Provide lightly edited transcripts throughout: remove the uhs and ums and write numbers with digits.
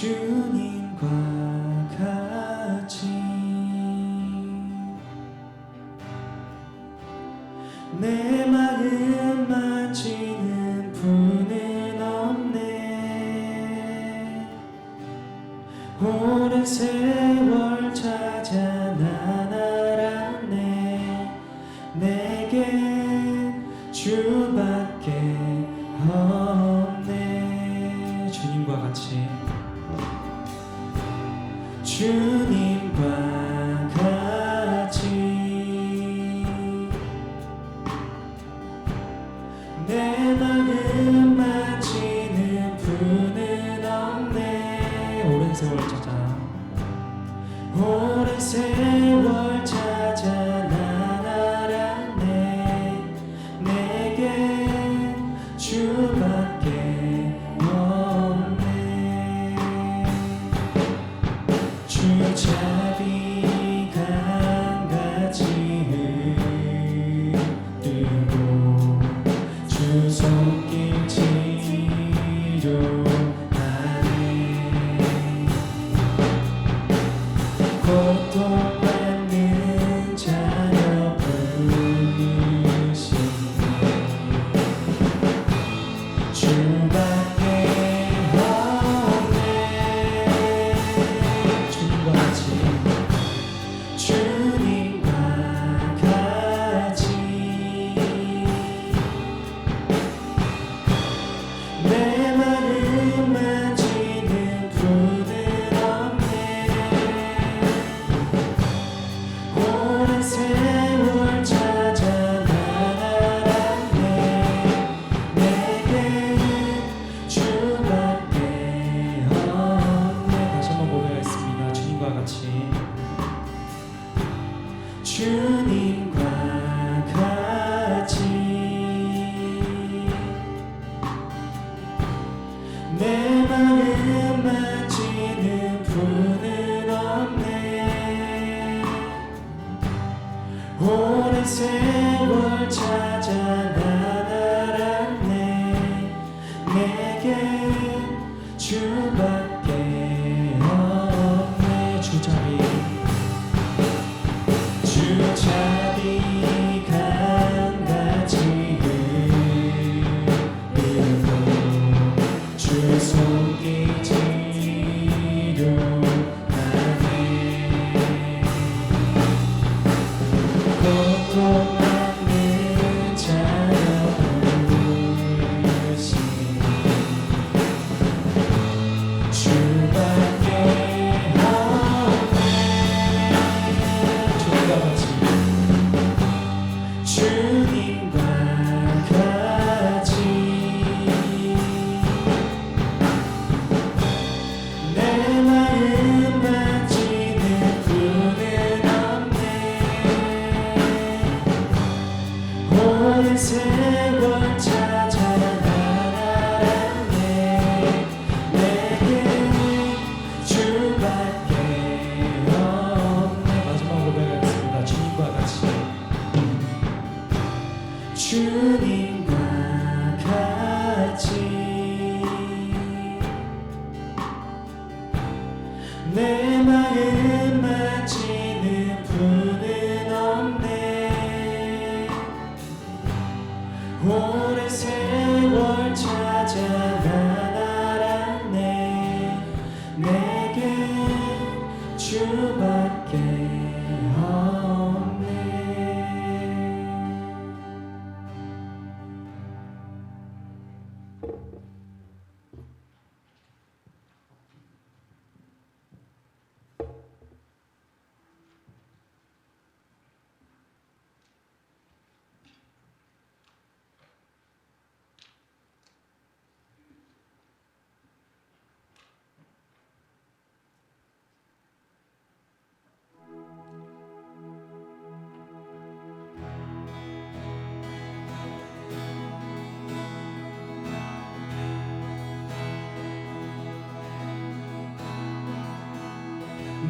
주님과 같이 내 마음 만지는 분은 없네. 오랜 세월 찾아 난 알았네. 내겐 주밖에 없네. 주님과 같이 주님과 같이 내 마음 만지는 분은 없네. 오랜 세월 찾아 오랜 세월 찾아 난 알았네. 내겐 주밖에 없네. 주자비 강같이 흐르고 주 손길 치료하네. 고통받는 자녀 부르시네. 주밖에 없네. 주님과 같이 주님과 같이 내 마음 만지는 분은 없네. 오랜 세월 찾아 난 알았네. 내겐 주밖에 없네. 다시 한번 고백하겠습니다. 주님과 같이 주님과 같이 내 마음 만지는 분은 없네. 오랜 세월 찾아 난 알았네. 내겐 주밖에 없네. 주자비 강같이 흐르고 주 손길 치료하네. 고통받는 자녀 부르시네. 주밖에 없네. 주님과 같이 주님과 같이 내 마음 만지는 분은 없네. 오랜 세월 찾아 난 알았네. 내겐 주밖에 없네. 마지막으로 고백하겠습니다. 주님과 같이 주님과 같이 내 마음 만지는 분은 없네. 오랜 세월 찾아 난 알았네. 내겐 주밖에 없네.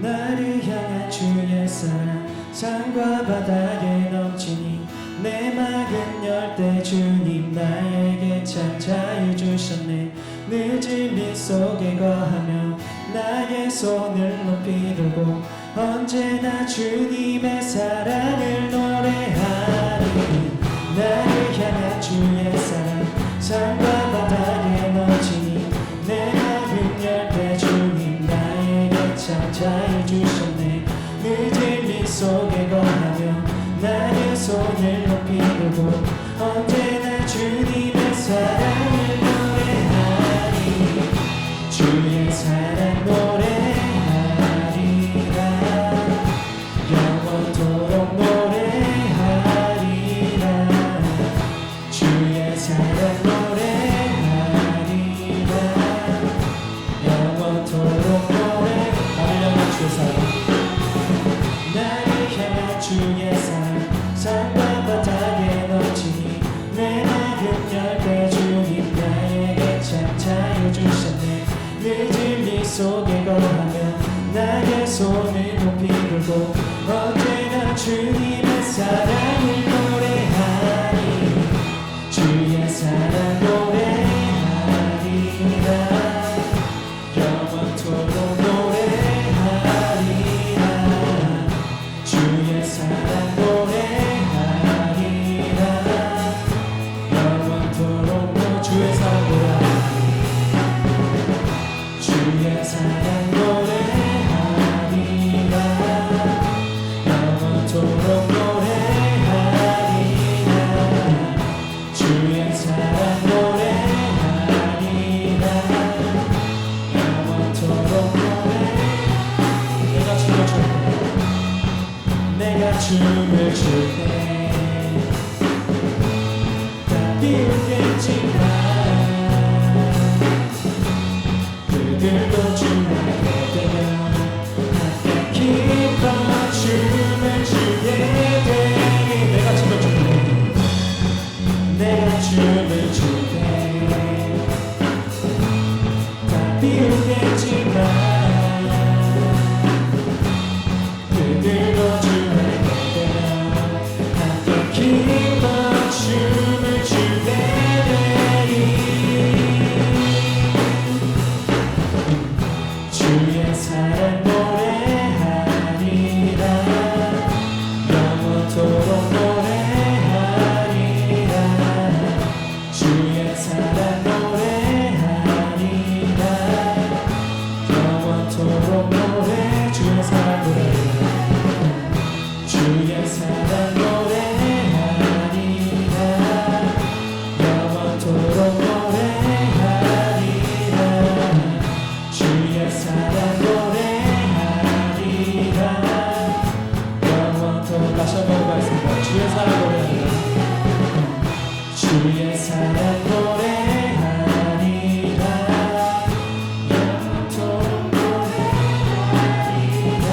나를 향한 주의 사랑 산과 바다에 넘치니 내 막은 열대 주님 나에게 참 자유 주셨네. 늦은 빛 속에 거하며 손을 높이 들고 언제나 주님의 사랑을 노래하리. 나를 향한 주의 사랑 산과 바다에 넘치니 내 마음 열 때 주님 나에게 찾아해 주셨네. 늦은 미 속에 거하며 나의 손을 높이 들고 언제나 주님의 사랑을 노래하리. 주의 사랑 노래하리라. 영원토록 노래하리라. 주의 사랑 노래하리라. 영원토록 노래. 나를 향한 주의 사랑, 나를 향한 주의 사랑 산과 바다에 넘치니 내 마음 열 때 주님 나에게 찾아해 주셨네. 늦은 이 속에 거하며 나의 손을 높이 들고 언제나 주님의 사랑을 노래하리. 주의 사랑 노래하리라. 영원토록 노래하리라. 주의 사랑 노래하리라. 영원토록 주의 사랑 노래하리라. 주의 사랑 노래하리라. 영원토록 노래하리라. 주의 사랑 노래하리라. 영원토록 노래. 내가 춤을 출 때 다 비웃겠지만 그들도 춤하게 되면 함께 기뻐 춤을 추게 되니. 내가 춤을 출 때, 내가 춤을 출 때 다 비웃겠지만 그들도 춤하게 되면 함께 기뻐 춤을 추게 되니. 주의 사랑 노래하리라. 영원토록 노래하리라. 주의 사랑 노래하리라. 영원토록 노래. 주의 사랑 노래하리라. 주의 사랑 노래하리라. 영원토록 노래하리라. 주의 사랑 노래하리라. 영원토록. 다시 한번 해보겠습니다. 주의 사랑 노래하리라. 주의 사랑 노래하리라. 영원토록 노래하리라.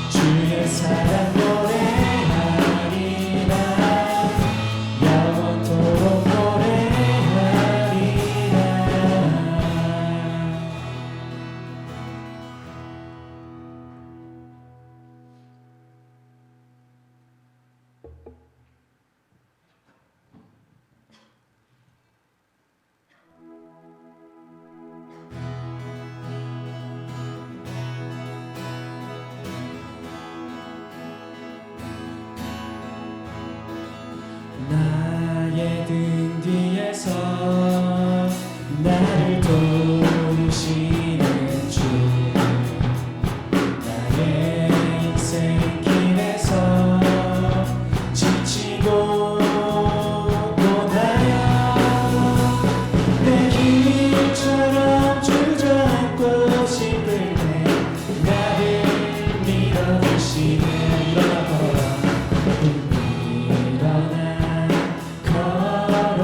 주의 사랑 노래하리라. 영원토록 노래하리라. 나의 등 뒤에서 나를 도우시는 주, 나의 인생길에서 지치고 고나여 내 길처럼 주저앉고 싶을 때 나를 밀어주시네. 일어나 걸어라. 일어나 걸어라.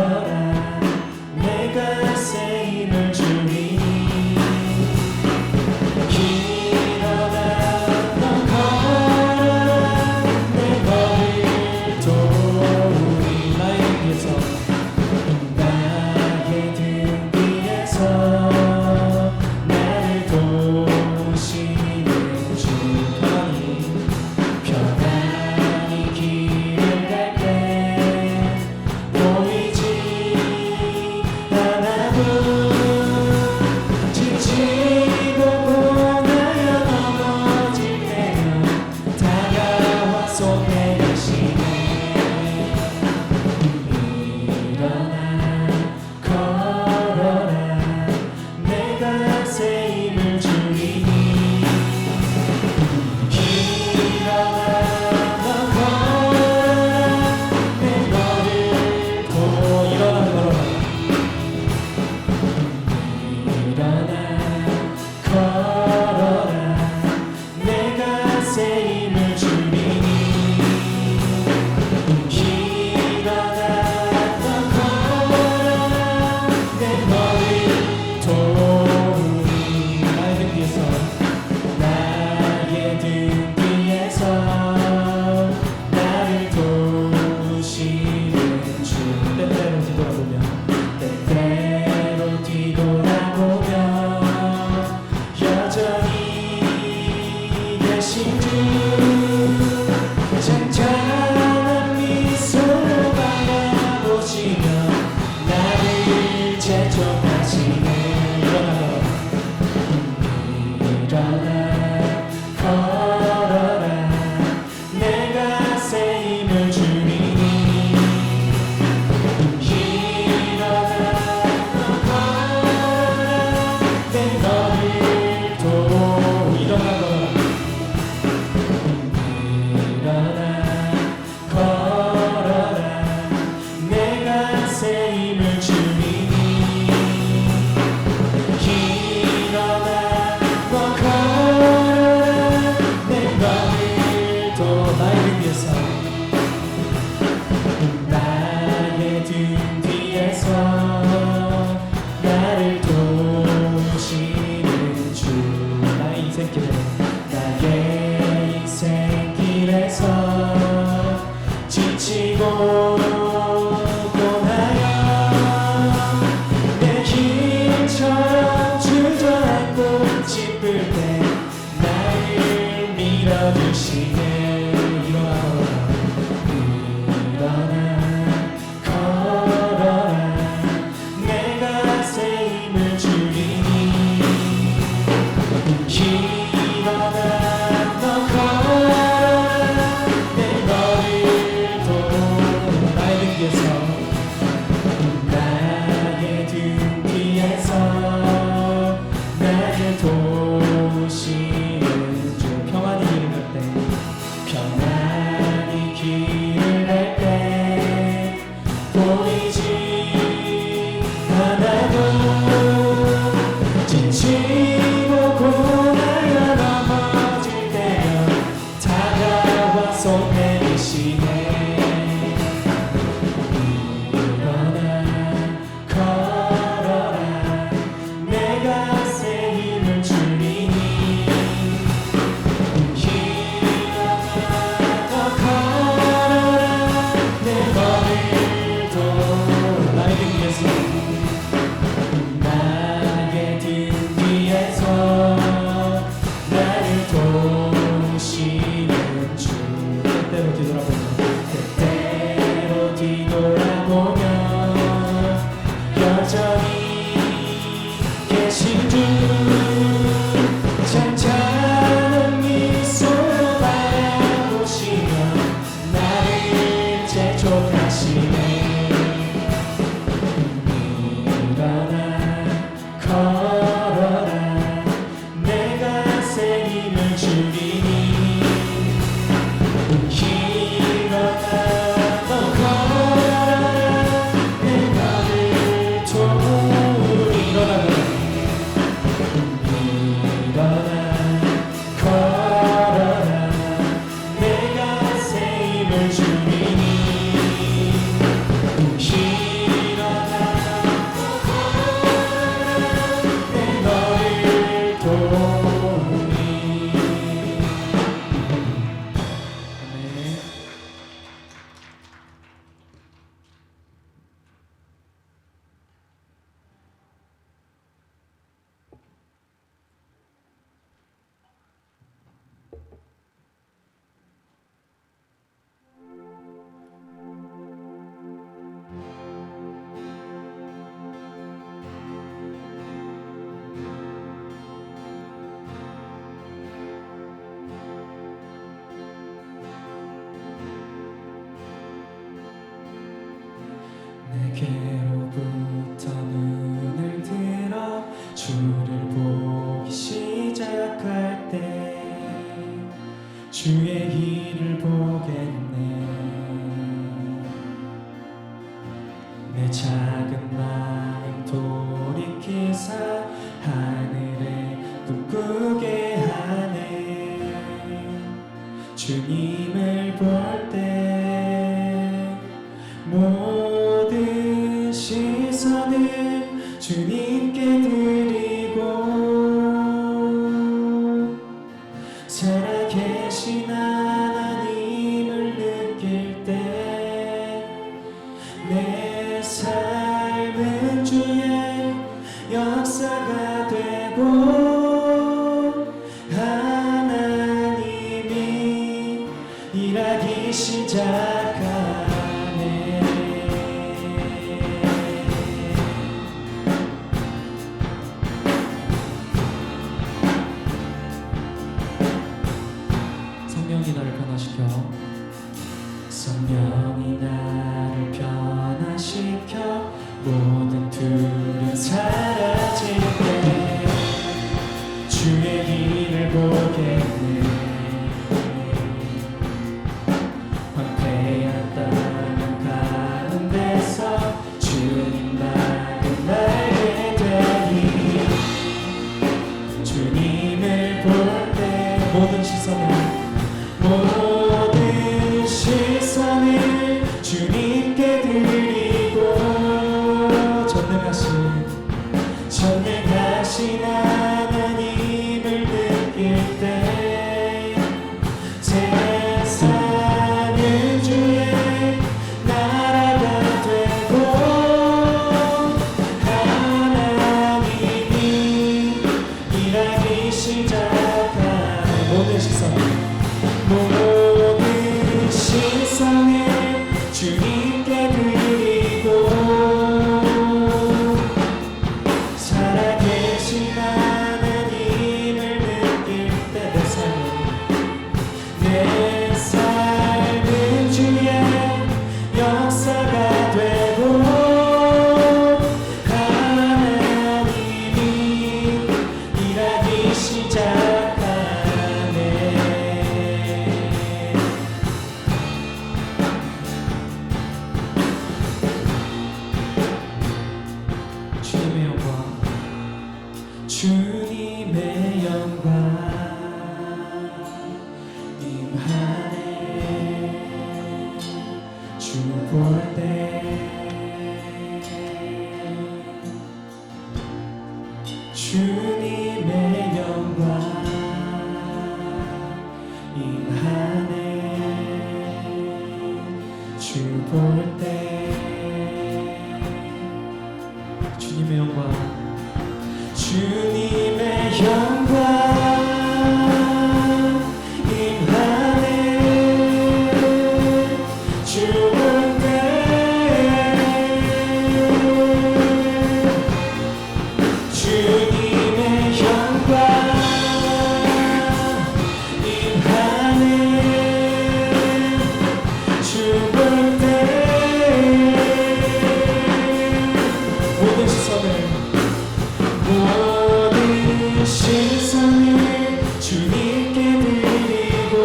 주의 일을 보겠네. 내 작은 마음 돌이키사 하늘에 꿈꾸게 하네. 주님을 볼 때 모든 시선을 주님께 드리고 살아계신 하나님을 느낄 때 내 삶은 주의 역사가 되고 하나님이 일하기 시작하네. 성령이 나를 변화시켜, 성령이 나를 변화시켜 모든 두려움 사라질 때 주의 일을 보겠네. 황폐한 땅 가운데서 주님 나를 알게 되니 주님을 볼 때 모든 시선을 주님께 드리고 전능하신 하나님을 느낄 때 세상은 주의 나라가 되고 하나님이 일하기 시작하네. 모든 시선을 주님께 드리고 살아계신 하나님을 느낄 때 내 삶은 주의 역사가 되고 하나님이 일하기 시작하네. 주님의 영광, 주님의 영광 임하네. 주 볼 때 주님의 영광 임하네. 주 볼 때 주님의 영광, 주님의 영광 임하네. 주 볼 때 주님의 영광 임하네. 주 볼 때 모든 시선을 주님께 드리고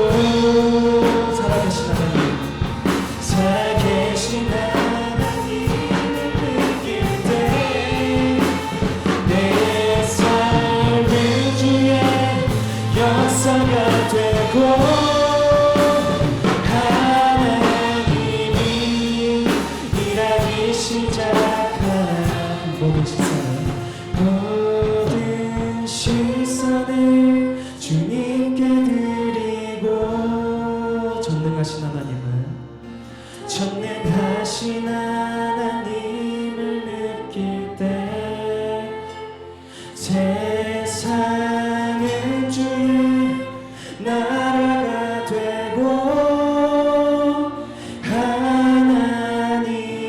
살아계신 하나님을 느낄 때 내 삶은 주의 역사가 되고 하나님이 일하기 시작한 모든 시선을 주님께 드리고 전능하신 하나님을 느낄 때 세상은 주의 나라가 되고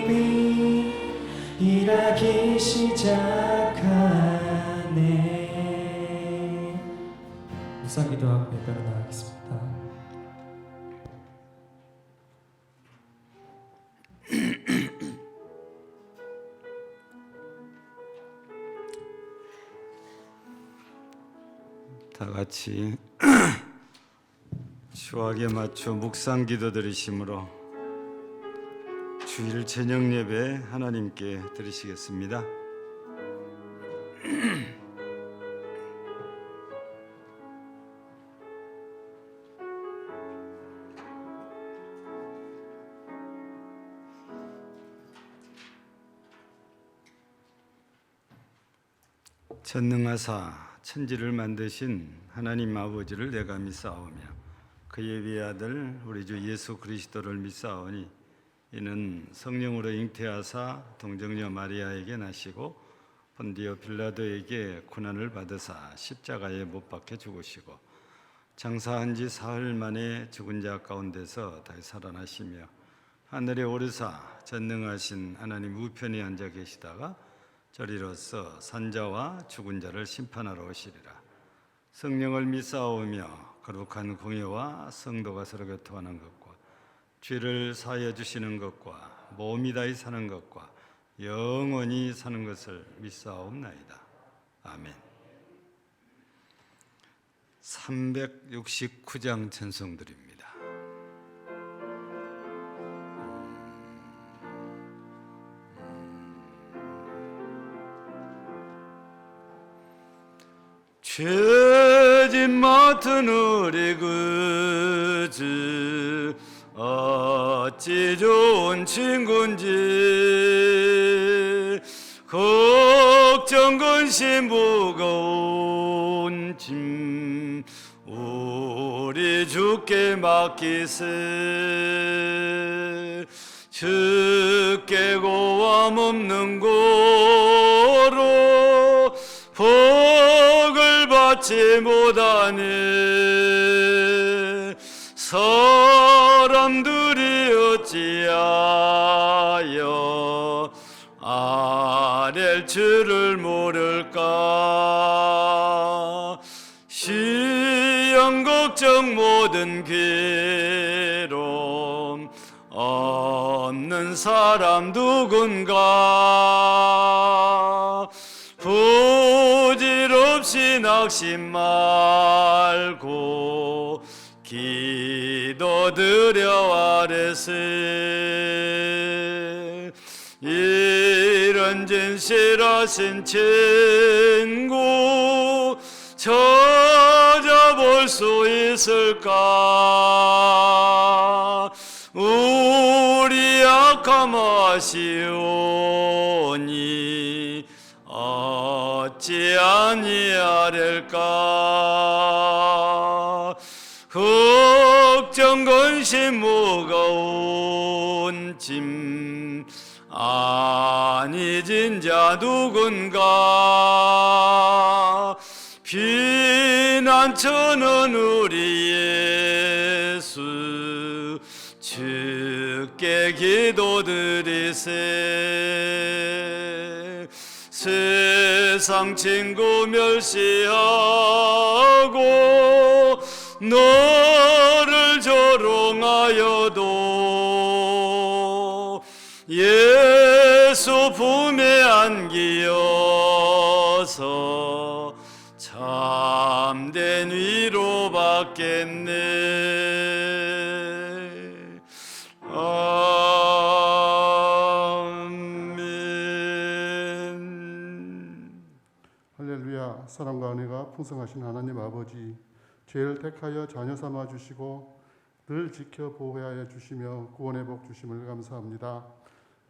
하나님이 일하기 시작하네. 묵상 기도하고 예배로 나가겠습니다. 다 같이 주악에 맞춰 묵상 기도 드리심으로 주일 저녁 예배 하나님께 드리시겠습니다. 전능하사 천지를 만드신 하나님 아버지를 내가 믿사오며 그의 외아들 우리 주 예수 그리스도를 믿사오니 이는 성령으로 잉태하사 동정녀 마리아에게 나시고 본디오 빌라도에게 고난을 받으사 십자가에 못 박혀 죽으시고 장사한 지 사흘 만에 죽은 자 가운데서 다시 살아나시며 하늘에 오르사 전능하신 하나님 우편에 앉아 계시다가 저리로서 산자와 죽은 자를 심판하러 오시리라. 성령을 믿사오며 거룩한 공예와 성도가 서로 교통하는 것과 죄를 사하여 주시는 것과 몸이 다히 사는 것과 영원히 사는 것을 믿사옵나이다. 아멘. 369장 찬송드립니다. 죄짐 맡은 우리 그즈 어찌 좋은 친구인지 걱정 근심 무거운 짐 우리 주께 맡기세. 주께 고함 없는 고로 복을 받지 못하네. 사람들이 어찌하여 아랠 줄을 모를까. 시험 걱정 모든 괴로움 없는 사람 누군가. 부질없이 낙심 말고 기도드려 아뢰세. 이런 진실하신 친구 찾아볼 수 있을까. 우리 약함 아시오니 어찌 아니하릴까. 걱정 근심 무거운 짐 아니진 자 누군가. 피난처는 우리 예수 주께 기도드리세. 세상 친구 멸시하고 너를 조롱하여도 예수 품에 안기어서 참된 위로 받겠네. 아멘. 할렐루야. 사랑과 은혜가 풍성하신 하나님 아버지, 죄를 택하여 자녀 삼아 주시고 늘 지켜 보호하여 주시며 구원의 복 주심을 감사합니다.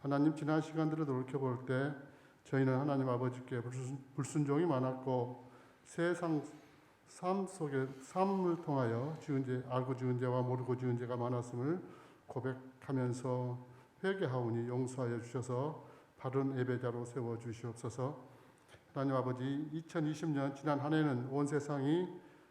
하나님, 지난 시간들을 돌이켜볼 때 저희는 하나님 아버지께 불순종이 많았고 세상 삶을 통하여 지은 죄, 알고 지은 죄와 모르고 지은 죄가 많았음을 고백하면서 회개하오니 용서하여 주셔서 바른 예배자로 세워 주시옵소서. 하나님 아버지, 2020년 지난 한 해는 온 세상이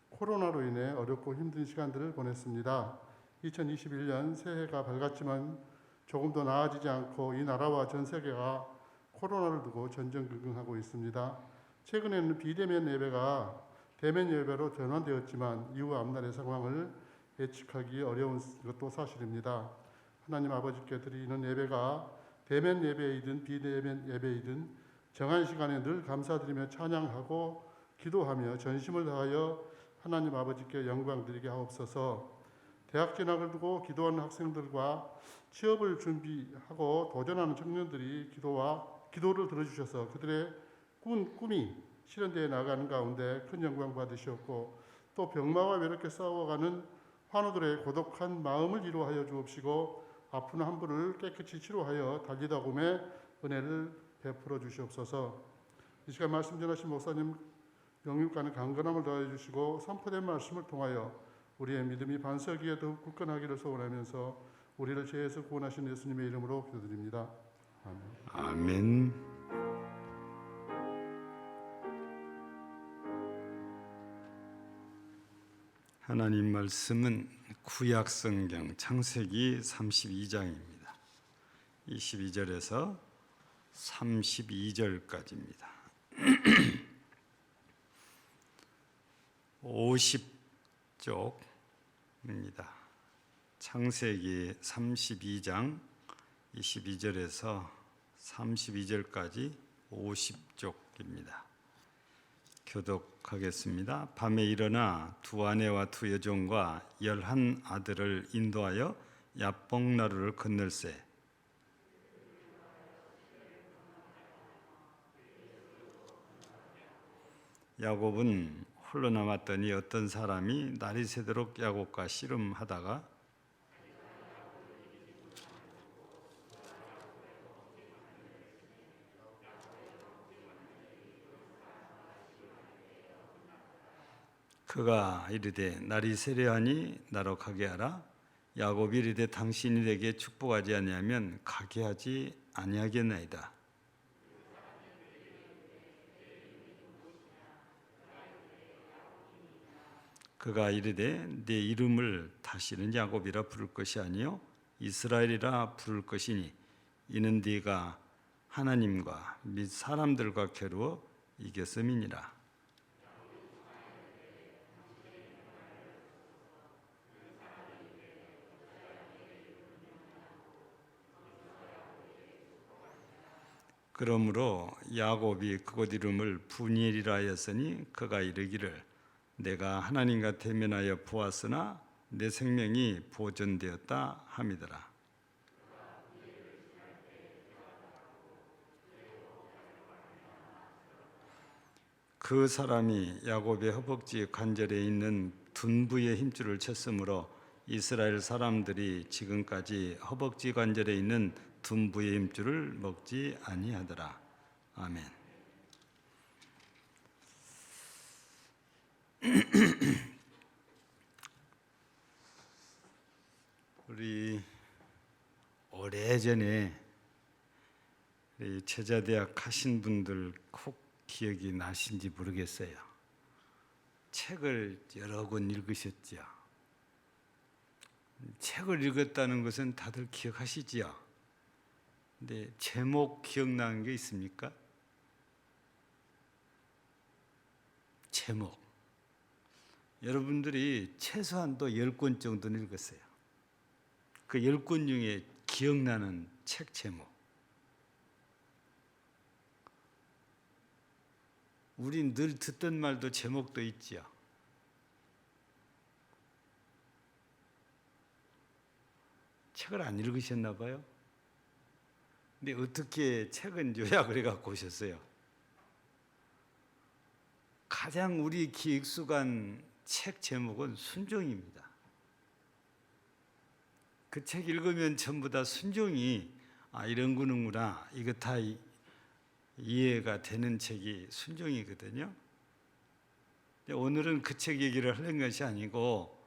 코로나로 인해 어렵고 힘든 시간들을 보냈습니다. 2021년 새해가 밝았지만 조금 더 나아지지 않고 이 나라와 전 세계가 코로나를 두고 전전긍긍하고 있습니다. 최근에는 비대면 예배가 대면 예배로 전환되었지만 이후 앞날의 상황을 예측하기 어려운 것도 사실입니다. 하나님 아버지께 드리는 예배가 대면 예배이든 비대면 예배이든 정한 시간에 늘 감사드리며 찬양하고 기도하며 전심을 다하여 하나님 아버지께 영광 드리게 하옵소서. 대학 진학을 두고 기도하는 학생들과 취업을 준비하고 도전하는 청년들이 기도를 들어주셔서 그들의 꿈이 실현되어 나가는 가운데 큰 영광 받으시었고, 또 병마와 외롭게 싸워가는 환우들의 고독한 마음을 위로하여 주옵시고, 아픈 한 분을 깨끗이 치료하여 달리다 봄에 은혜를 베풀어 주시옵소서. 이 시간 말씀 전하신 목사님 영육간의 강건함을 더해 주시고, 선포된 말씀을 통하여 우리의 믿음이 반석 위에 더욱 굳건하기를 소원하면서 우리를 죄에서 구원하신 예수님의 이름으로 기도드립니다. 아멘. 아멘. 하나님 말씀은 구약 성경 창세기 32장입니다. 22절에서 32절까지입니다. 50쪽입니다. 창세기 32장 22절에서 32절까지 50쪽입니다. 교독하겠습니다. 밤에 일어나 두 아내와 두 여종과 11 아들을 인도하여 야복 나루를 건널세. 야곱은 홀로 남았더니 어떤 사람이 날이 새도록 야곱과 씨름하다가 그가 이르되 날이 세려하니 나로 가게 하라. 야곱이 이르되 당신이 내게 축복하지 아니하면 가게 하지 아니하겠나이다. 그가 이르되 내 이름을 다시는 야곱이라 부를 것이 아니요 이스라엘이라 부를 것이니 이는 네가 하나님과 및 사람들과 겨루어 이겼음이니라. 그러므로 야곱이 그곳 이름을 분이엘이라 하였으니 그가 이르기를 내가 하나님과 대면하여 보았으나 내 생명이 보존되었다 함이더라. 그 사람이 야곱의 허벅지 관절에 있는 둔부의 힘줄을 쳤으므로 이스라엘 사람들이 지금까지 허벅지 관절에 있는 둔부의 힘줄을 먹지 아니하더라. 아멘. 우리 오래전에 제자대학 하신 분들 혹 기억이 나신지 모르겠어요. 책을 여러 권 읽으셨죠? 책을 읽었다는 것은 다들 기억하시지요? 근데 제목 기억나는 게 있습니까? 제목. 여러분들이 최소한도 10권 정도는 읽었어요. 그 10권 중에 기억나는 책 제목. 우린 늘 듣던 말도 제목도 있지요. 책을 안 읽으셨나 봐요. 근데 어떻게 책은 요약을 해갖고 오셨어요? 가장 우리 귀에 익숙한 책 제목은 순종입니다. 그 책 읽으면 전부 다 순종이 이런 거는구나, 이거 다 이해가 되는 책이 순종이거든요. 근데 오늘은 그 책 얘기를 하는 것이 아니고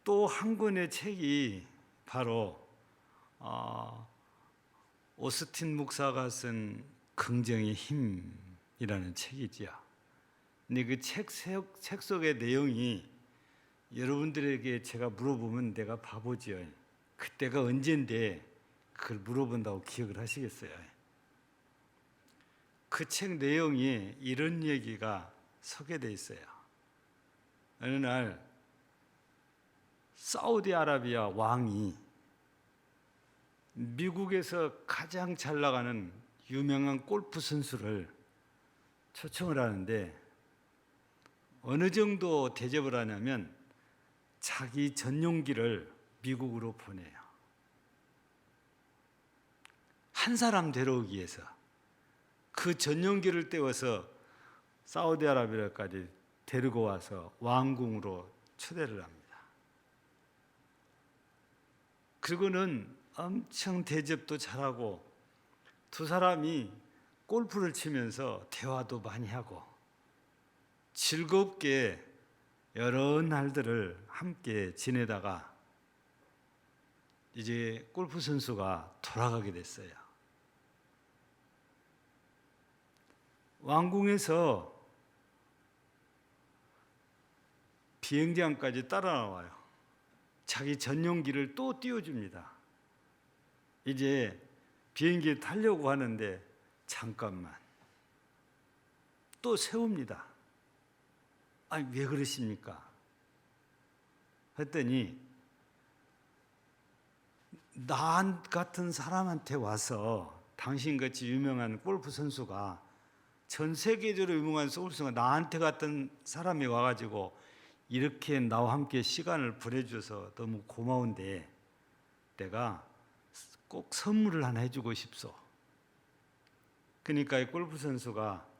또 한 권의 책이 바로 오스틴 목사가 쓴 긍정의 힘이라는 책이지요. 근데 그 책 속의 내용이 여러분들에게 제가 물어보면 내가 바보지요. 그때가 언젠데 그걸 물어본다고 기억을 하시겠어요? 그 책 내용이 이런 얘기가 소개되어 있어요. 어느 날 사우디아라비아 왕이 미국에서 가장 잘 나가는 유명한 골프 선수를 초청을 하는데 어느 정도 대접을 하냐면 자기 전용기를 미국으로 보내요. 한 사람 데려오기 위해서 그 전용기를 떼워서 사우디아라비아까지 데리고 와서 왕궁으로 초대를 합니다. 그리고는 엄청 대접도 잘하고 두 사람이 골프를 치면서 대화도 많이 하고 즐겁게 여러 날들을 함께 지내다가 이제 골프 선수가 돌아가게 됐어요. 왕궁에서 비행장까지 따라 나와요. 자기 전용기를 또 띄워줍니다. 이제 비행기에 타려고 하는데 잠깐만 또 세웁니다. 아니 왜 그러십니까? 했더니 나 같은 사람한테 와서 당신같이 유명한 골프 선수가 전 세계적으로 유명한 골프 선수가 나한테 같은 사람이 와가지고 이렇게 나와 함께 시간을 보내줘서 너무 고마운데 내가 꼭 선물을 하나 해주고 싶소. 그러니까 이 골프 선수가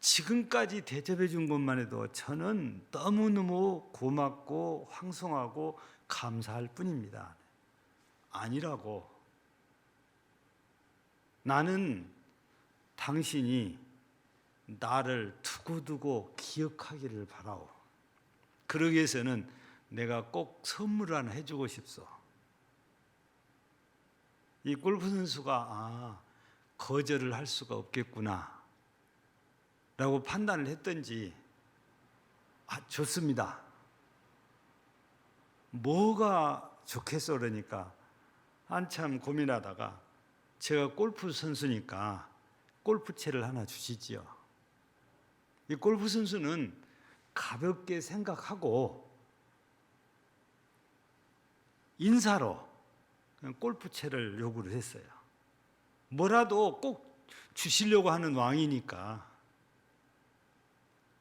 지금까지 대접해 준 것만 해도 저는 너무너무 고맙고 황송하고 감사할 뿐입니다. 아니라고. 나는 당신이 나를 두고두고 기억하기를 바라오. 그러기 위해서는 내가 꼭 선물을 하나 해주고 싶소. 이 골프 선수가 거절을 할 수가 없겠구나 라고 판단을 했던지 좋습니다. 뭐가 좋겠어 그러니까 한참 고민하다가 제가 골프 선수니까 골프채를 하나 주시지요. 이 골프 선수는 가볍게 생각하고 인사로 그냥 골프채를 요구를 했어요. 뭐라도 꼭 주시려고 하는 왕이니까.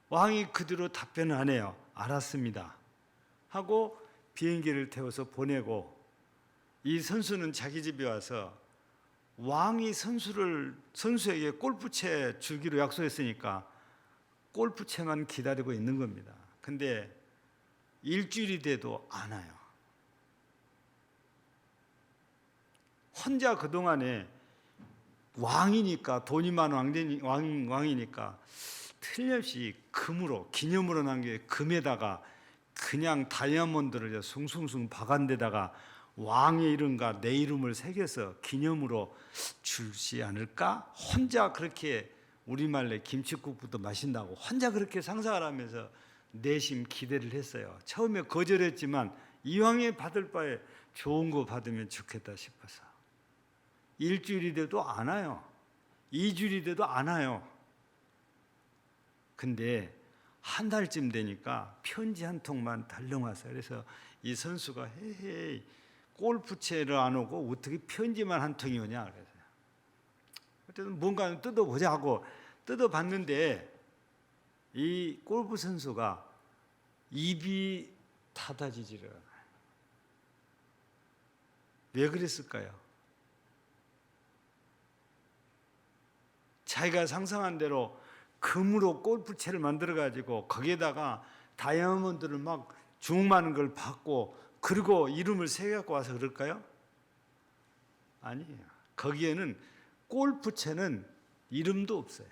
왕이 그대로 답변을 안 해요. 알았습니다 하고 비행기를 태워서 보내고 이 선수는 자기 집에 와서 왕이 선수에게 골프채 주기로 약속했으니까 골프채만 기다리고 있는 겁니다. 근데 일주일이 돼도 안 와요. 혼자 그동안에 왕이니까 돈이 많은 왕이니까 틀림없이 금으로 기념으로 남겨 금에다가 그냥 다이아몬드를 숭숭숭 박은 데다가 왕의 이름과 내 이름을 새겨서 기념으로 주지 않을까? 혼자 그렇게 우리말로 김칫국부터 마신다고 혼자 그렇게 상상을 하면서 내심 기대를 했어요. 처음에 거절했지만 이왕에 받을 바에 좋은 거 받으면 좋겠다 싶어서. 일주일이 돼도 안 와요. 2주일이 돼도 안 와요. 근데 한 달쯤 되니까 편지 한 통만 달려왔어요. 그래서 이 선수가 헤헤 골프채를 안 오고 어떻게 편지만 한 통이 오냐 그래서 어쨌든 뭔가 뜯어보자 하고 뜯어봤는데 이 골프 선수가 입이 닫아지지를 않아요. 왜 그랬을까요? 자기가 상상한 대로 금으로 골프채를 만들어가지고 거기에다가 다이아몬드를 막 주먹만한 걸 받고 그리고 이름을 새겨갖고 와서 그럴까요? 아니에요. 거기에는 골프채는 이름도 없어요.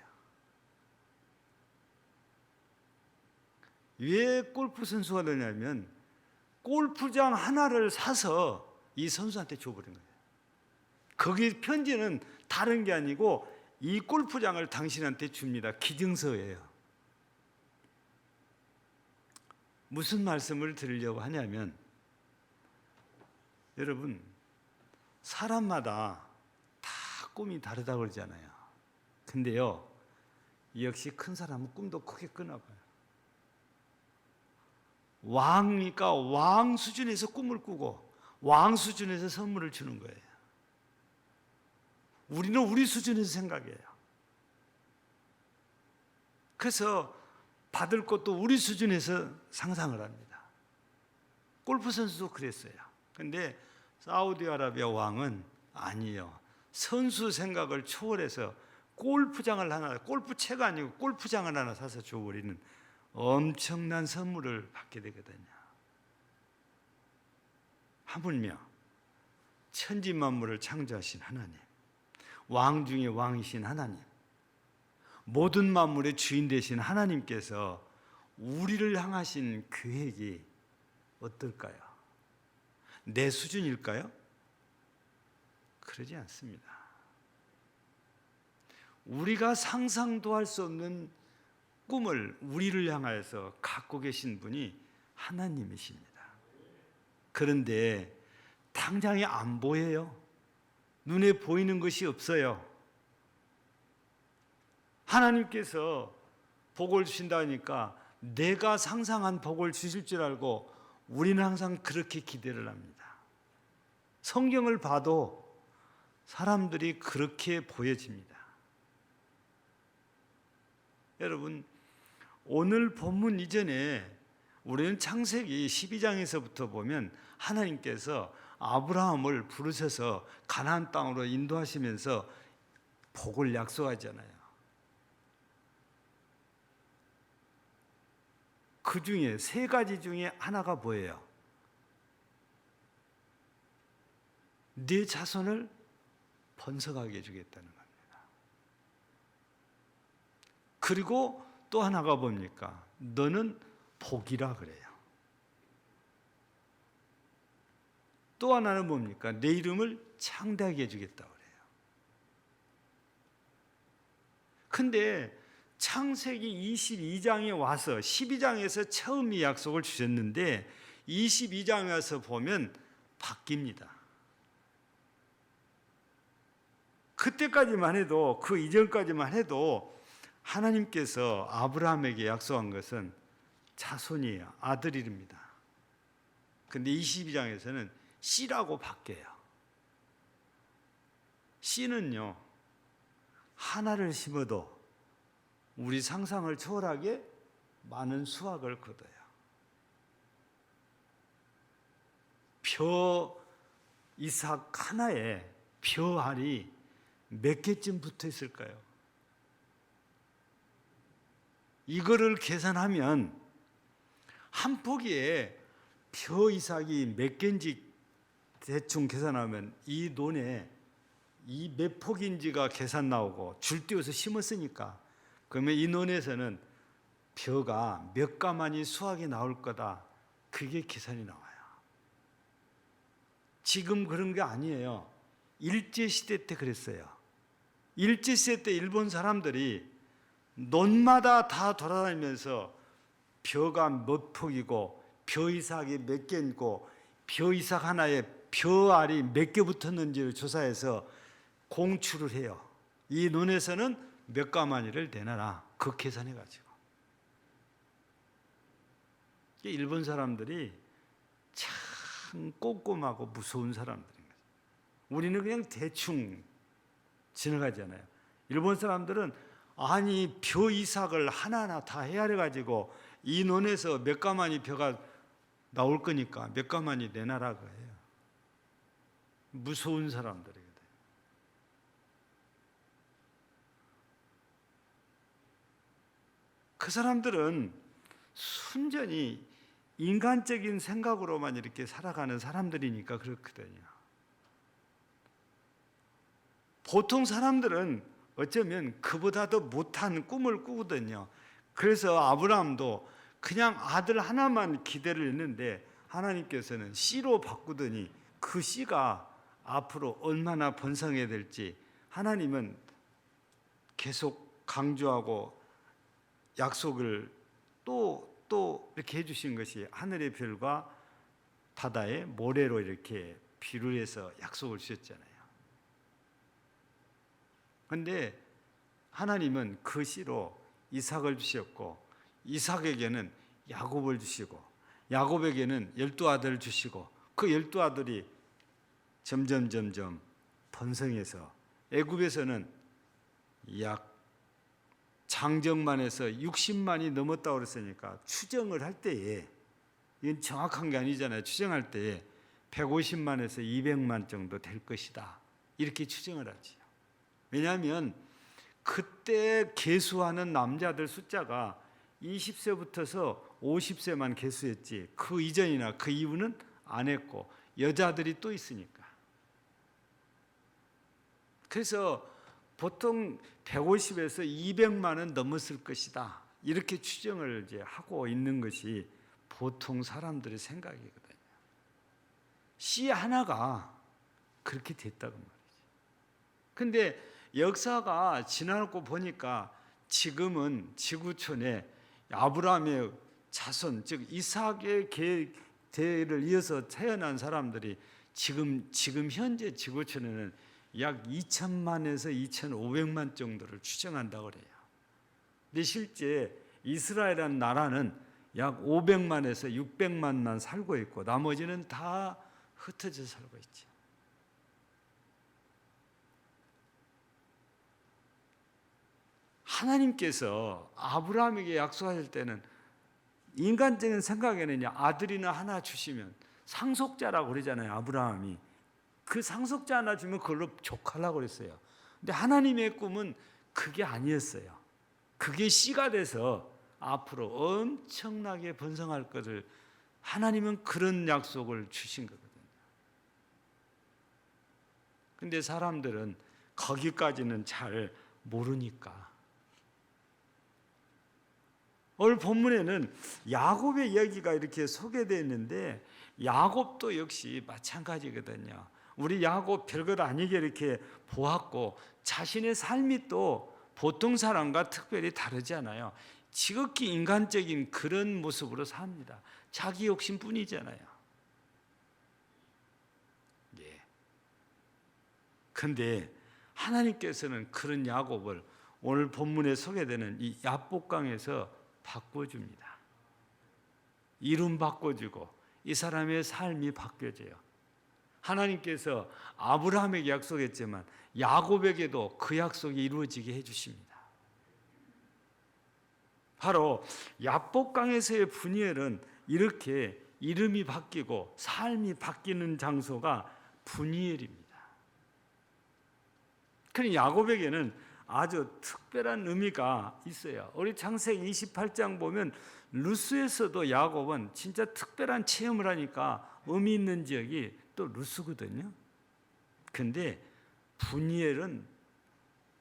왜 골프 선수가 되냐면 골프장 하나를 사서 이 선수한테 줘버린 거예요. 거기 편지는 다른 게 아니고 이 골프장을 당신한테 줍니다. 기증서예요. 무슨 말씀을 드리려고 하냐면 여러분 사람마다 다 꿈이 다르다고 그러잖아요. 근데요 역시 큰 사람은 꿈도 크게 꾸나 봐요. 왕이니까 왕 수준에서 꿈을 꾸고 왕 수준에서 선물을 주는 거예요. 우리는 우리 수준에서 생각해요. 그래서 받을 것도 우리 수준에서 상상을 합니다. 골프 선수도 그랬어요. 근데 사우디아라비아 왕은 아니에요. 선수 생각을 초월해서 골프장을 하나, 골프채가 아니고 골프장을 하나 사서 줘버리는 엄청난 선물을 받게 되거든요. 하물며 천지 만물을 창조하신 하나님, 왕 중에 왕이신 하나님, 모든 만물의 주인 되신 하나님께서 우리를 향하신 계획이 어떨까요? 내 수준일까요? 그러지 않습니다. 우리가 상상도 할 수 없는 꿈을 우리를 향하여서 갖고 계신 분이 하나님이십니다. 그런데 당장에 안 보여요. 눈에 보이는 것이 없어요. 하나님께서 복을 주신다 하니까 내가 상상한 복을 주실 줄 알고 우리는 항상 그렇게 기대를 합니다. 성경을 봐도 사람들이 그렇게 보여집니다. 여러분, 오늘 본문 이전에 우리는 창세기 12장에서부터 보면 하나님께서 아브라함을 부르셔서 가나안 땅으로 인도하시면서 복을 약속하잖아요. 그 중에 세 가지 중에 하나가 뭐예요? 네 자손을 번성하게 해주겠다는 겁니다. 그리고 또 하나가 뭡니까? 너는 복이라 그래요. 또 하나는 뭡니까? 내 이름을 창대하게 해주겠다 그래요. 근데 창세기 22장에 와서 12장에서 처음 이 약속을 주셨는데 22장에 와서 보면 바뀝니다. 그때까지만 해도, 그 이전까지만 해도 하나님께서 아브라함에게 약속한 것은 자손이에요. 아들 이름입니다. 근데 22장에서는 씨라고 바뀌어요. 씨는요, 하나를 심어도 우리 상상을 초월하게 많은 수확을 거둬요. 벼 이삭 하나에 벼 알이 몇 개쯤 붙어 있을까요? 이거를 계산하면 한 포기에 벼 이삭이 몇 개인지 대충 계산하면 이 논에 이 몇 포기인지가 계산 나오고 줄 띄워서 심었으니까 그러면 이 논에서는 벼가 몇 가마니 수확이 나올 거다. 그게 계산이 나와요. 지금 그런 게 아니에요. 일제시대 때 그랬어요. 일제시대 때 일본 사람들이 논마다 다 돌아다니면서 벼가 몇 폭이고 벼 이삭이 몇 개고 벼 이삭 하나에 벼 알이 몇 개 붙었는지를 조사해서 공추를 해요. 이 논에서는 몇 가마니를 내놔라. 그 계산해가지고. 일본 사람들이 참 꼼꼼하고 무서운 사람들인 거죠. 우리는 그냥 대충 지나가잖아요. 일본 사람들은 아니 벼 이삭을 하나하나 다 헤아려가지고 이 논에서 몇 가마니 벼가 나올 거니까 몇 가마니 내놔라 그래요. 무서운 사람들이거든요. 그 사람들은 순전히 인간적인 생각으로만 이렇게 살아가는 사람들이니까 그렇거든요. 보통 사람들은 어쩌면 그보다 더 못한 꿈을 꾸거든요. 그래서 아브라함도 그냥 아들 하나만 기대를 했는데 하나님께서는 씨로 바꾸더니 그 씨가 앞으로 얼마나 번성해야 될지 하나님은 계속 강조하고 약속을 또 이렇게 해주신 것이 하늘의 별과 바다의 모래로 이렇게 비를 해서 약속을 주셨잖아요. 그런데 하나님은 그 씨로 이삭을 주셨고 이삭에게는 야곱을 주시고 야곱에게는 12아들을 주시고 그 12아들이 점점 번성해서 애굽에서는 약 장정만 해서 60만이 넘었다고 그랬으니까 추정을 할 때에 이건 정확한 게 아니잖아요. 추정할 때 150만에서 200만 정도 될 것이다. 이렇게 추정을 하지요. 왜냐하면 그때 계수하는 남자들 숫자가 20세부터서 50세만 계수했지 그 이전이나 그 이후는 안 했고 여자들이 또 있으니까. 그래서 보통 150에서 200만은 넘었을 것이다. 이렇게 추정을 이제 하고 있는 것이 보통 사람들의 생각이거든요. 씨 하나가 그렇게 됐다고 말이죠. 근데 역사가 지나고 보니까 지금은 지구촌에 아브라함의 자손, 즉 이삭의 대를 이어서 태어난 사람들이 지금 현재 지구촌에는 약 2천만에서 2,500만 정도를 추정한다고 그래요. 근데 실제 이스라엘이라는 나라는 약 500만에서 600만만 살고 있고 나머지는 다 흩어져 살고 있죠. 하나님께서 아브라함에게 약속하실 때는 인간적인 생각에는 아들이나 하나 주시면 상속자라고 그러잖아요. 아브라함이 그 상속자 하나 주면 그걸로 족하려고 그랬어요. 근데 하나님의 꿈은 그게 아니었어요. 그게 씨가 돼서 앞으로 엄청나게 번성할 것을 하나님은 그런 약속을 주신 거거든요. 근데 사람들은 거기까지는 잘 모르니까. 오늘 본문에는 야곱의 이야기가 이렇게 소개되어 있는데 야곱도 역시 마찬가지거든요. 우리 야곱 별것 아니게 이렇게 보았고 자신의 삶이 또 보통 사람과 특별히 다르지 않아요. 지극히 인간적인 그런 모습으로 삽니다. 자기 욕심뿐이잖아요. 예. 근데 하나님께서는 그런 야곱을 오늘 본문에 소개되는 이 야복강에서 바꿔줍니다. 이름 바꿔주고 이 사람의 삶이 바뀌어져요. 하나님께서 아브라함에게 약속했지만 야곱에게도 그 약속이 이루어지게 해주십니다. 바로 야복강에서의 분이엘은 이렇게 이름이 바뀌고 삶이 바뀌는 장소가 분이엘입니다. 그러니 야곱에게는 아주 특별한 의미가 있어요. 우리 창세기 28장 보면 루스에서도 야곱은 진짜 특별한 체험을 하니까 의미 있는 지역이 또 루스거든요. 근데 분이엘은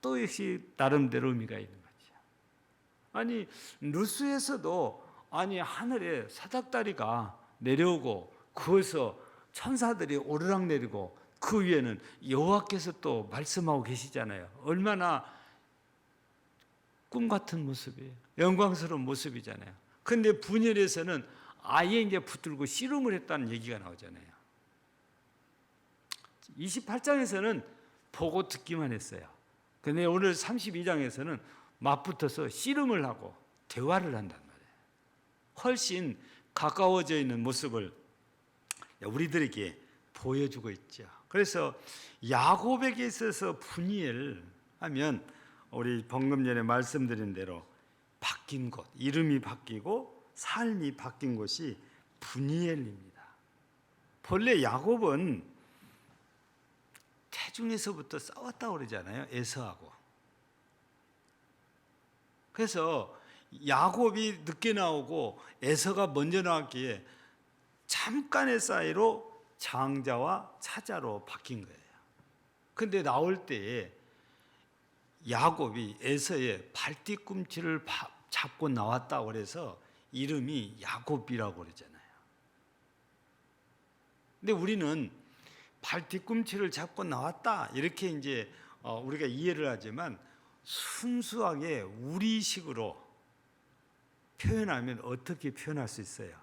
또 역시 나름대로 의미가 있는 거죠. 아니 루스에서도 아니 하늘에 사닥다리가 내려오고 그것서 천사들이 오르락내리고 그 위에는 여호와께서 또 말씀하고 계시잖아요. 얼마나 꿈 같은 모습이에요. 영광스러운 모습이잖아요. 그런데 분열에서는 아예 이제 붙들고 씨름을 했다는 얘기가 나오잖아요. 28장에서는 보고 듣기만 했어요. 그런데 오늘 32장에서는 맞붙어서 씨름을 하고 대화를 한단 말이에요. 훨씬 가까워져 있는 모습을 우리들에게 보여주고 있죠. 그래서 야곱에게 있어서 분이엘 하면 우리 방금 전에 말씀드린 대로 바뀐 곳, 이름이 바뀌고 삶이 바뀐 곳이 분이엘입니다. 본래 야곱은 태중에서부터 싸웠다고 그러잖아요. 에서하고. 그래서 야곱이 늦게 나오고 에서가 먼저 나왔기에 잠깐의 사이로 장자와 차자로 바뀐 거예요. 근데 나올 때에 야곱이 에서의 발뒤꿈치를 잡고 나왔다고 그래서 이름이 야곱이라고 그러잖아요. 근데 우리는 발뒤꿈치를 잡고 나왔다 이렇게 이제 우리가 이해를 하지만 순수하게 우리식으로 표현하면 어떻게 표현할 수 있어요?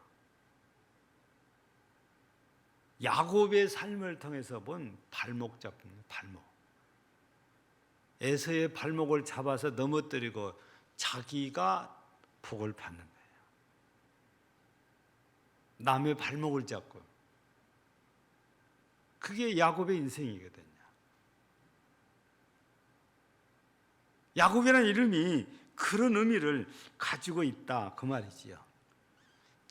야곱의 삶을 통해서 본 발목 잡는 발목. 에서의 발목을 잡아서 넘어뜨리고 자기가 복을 받는 거예요. 남의 발목을 잡고. 그게 야곱의 인생이거든요. 야곱이라는 이름이 그런 의미를 가지고 있다 그 말이지요.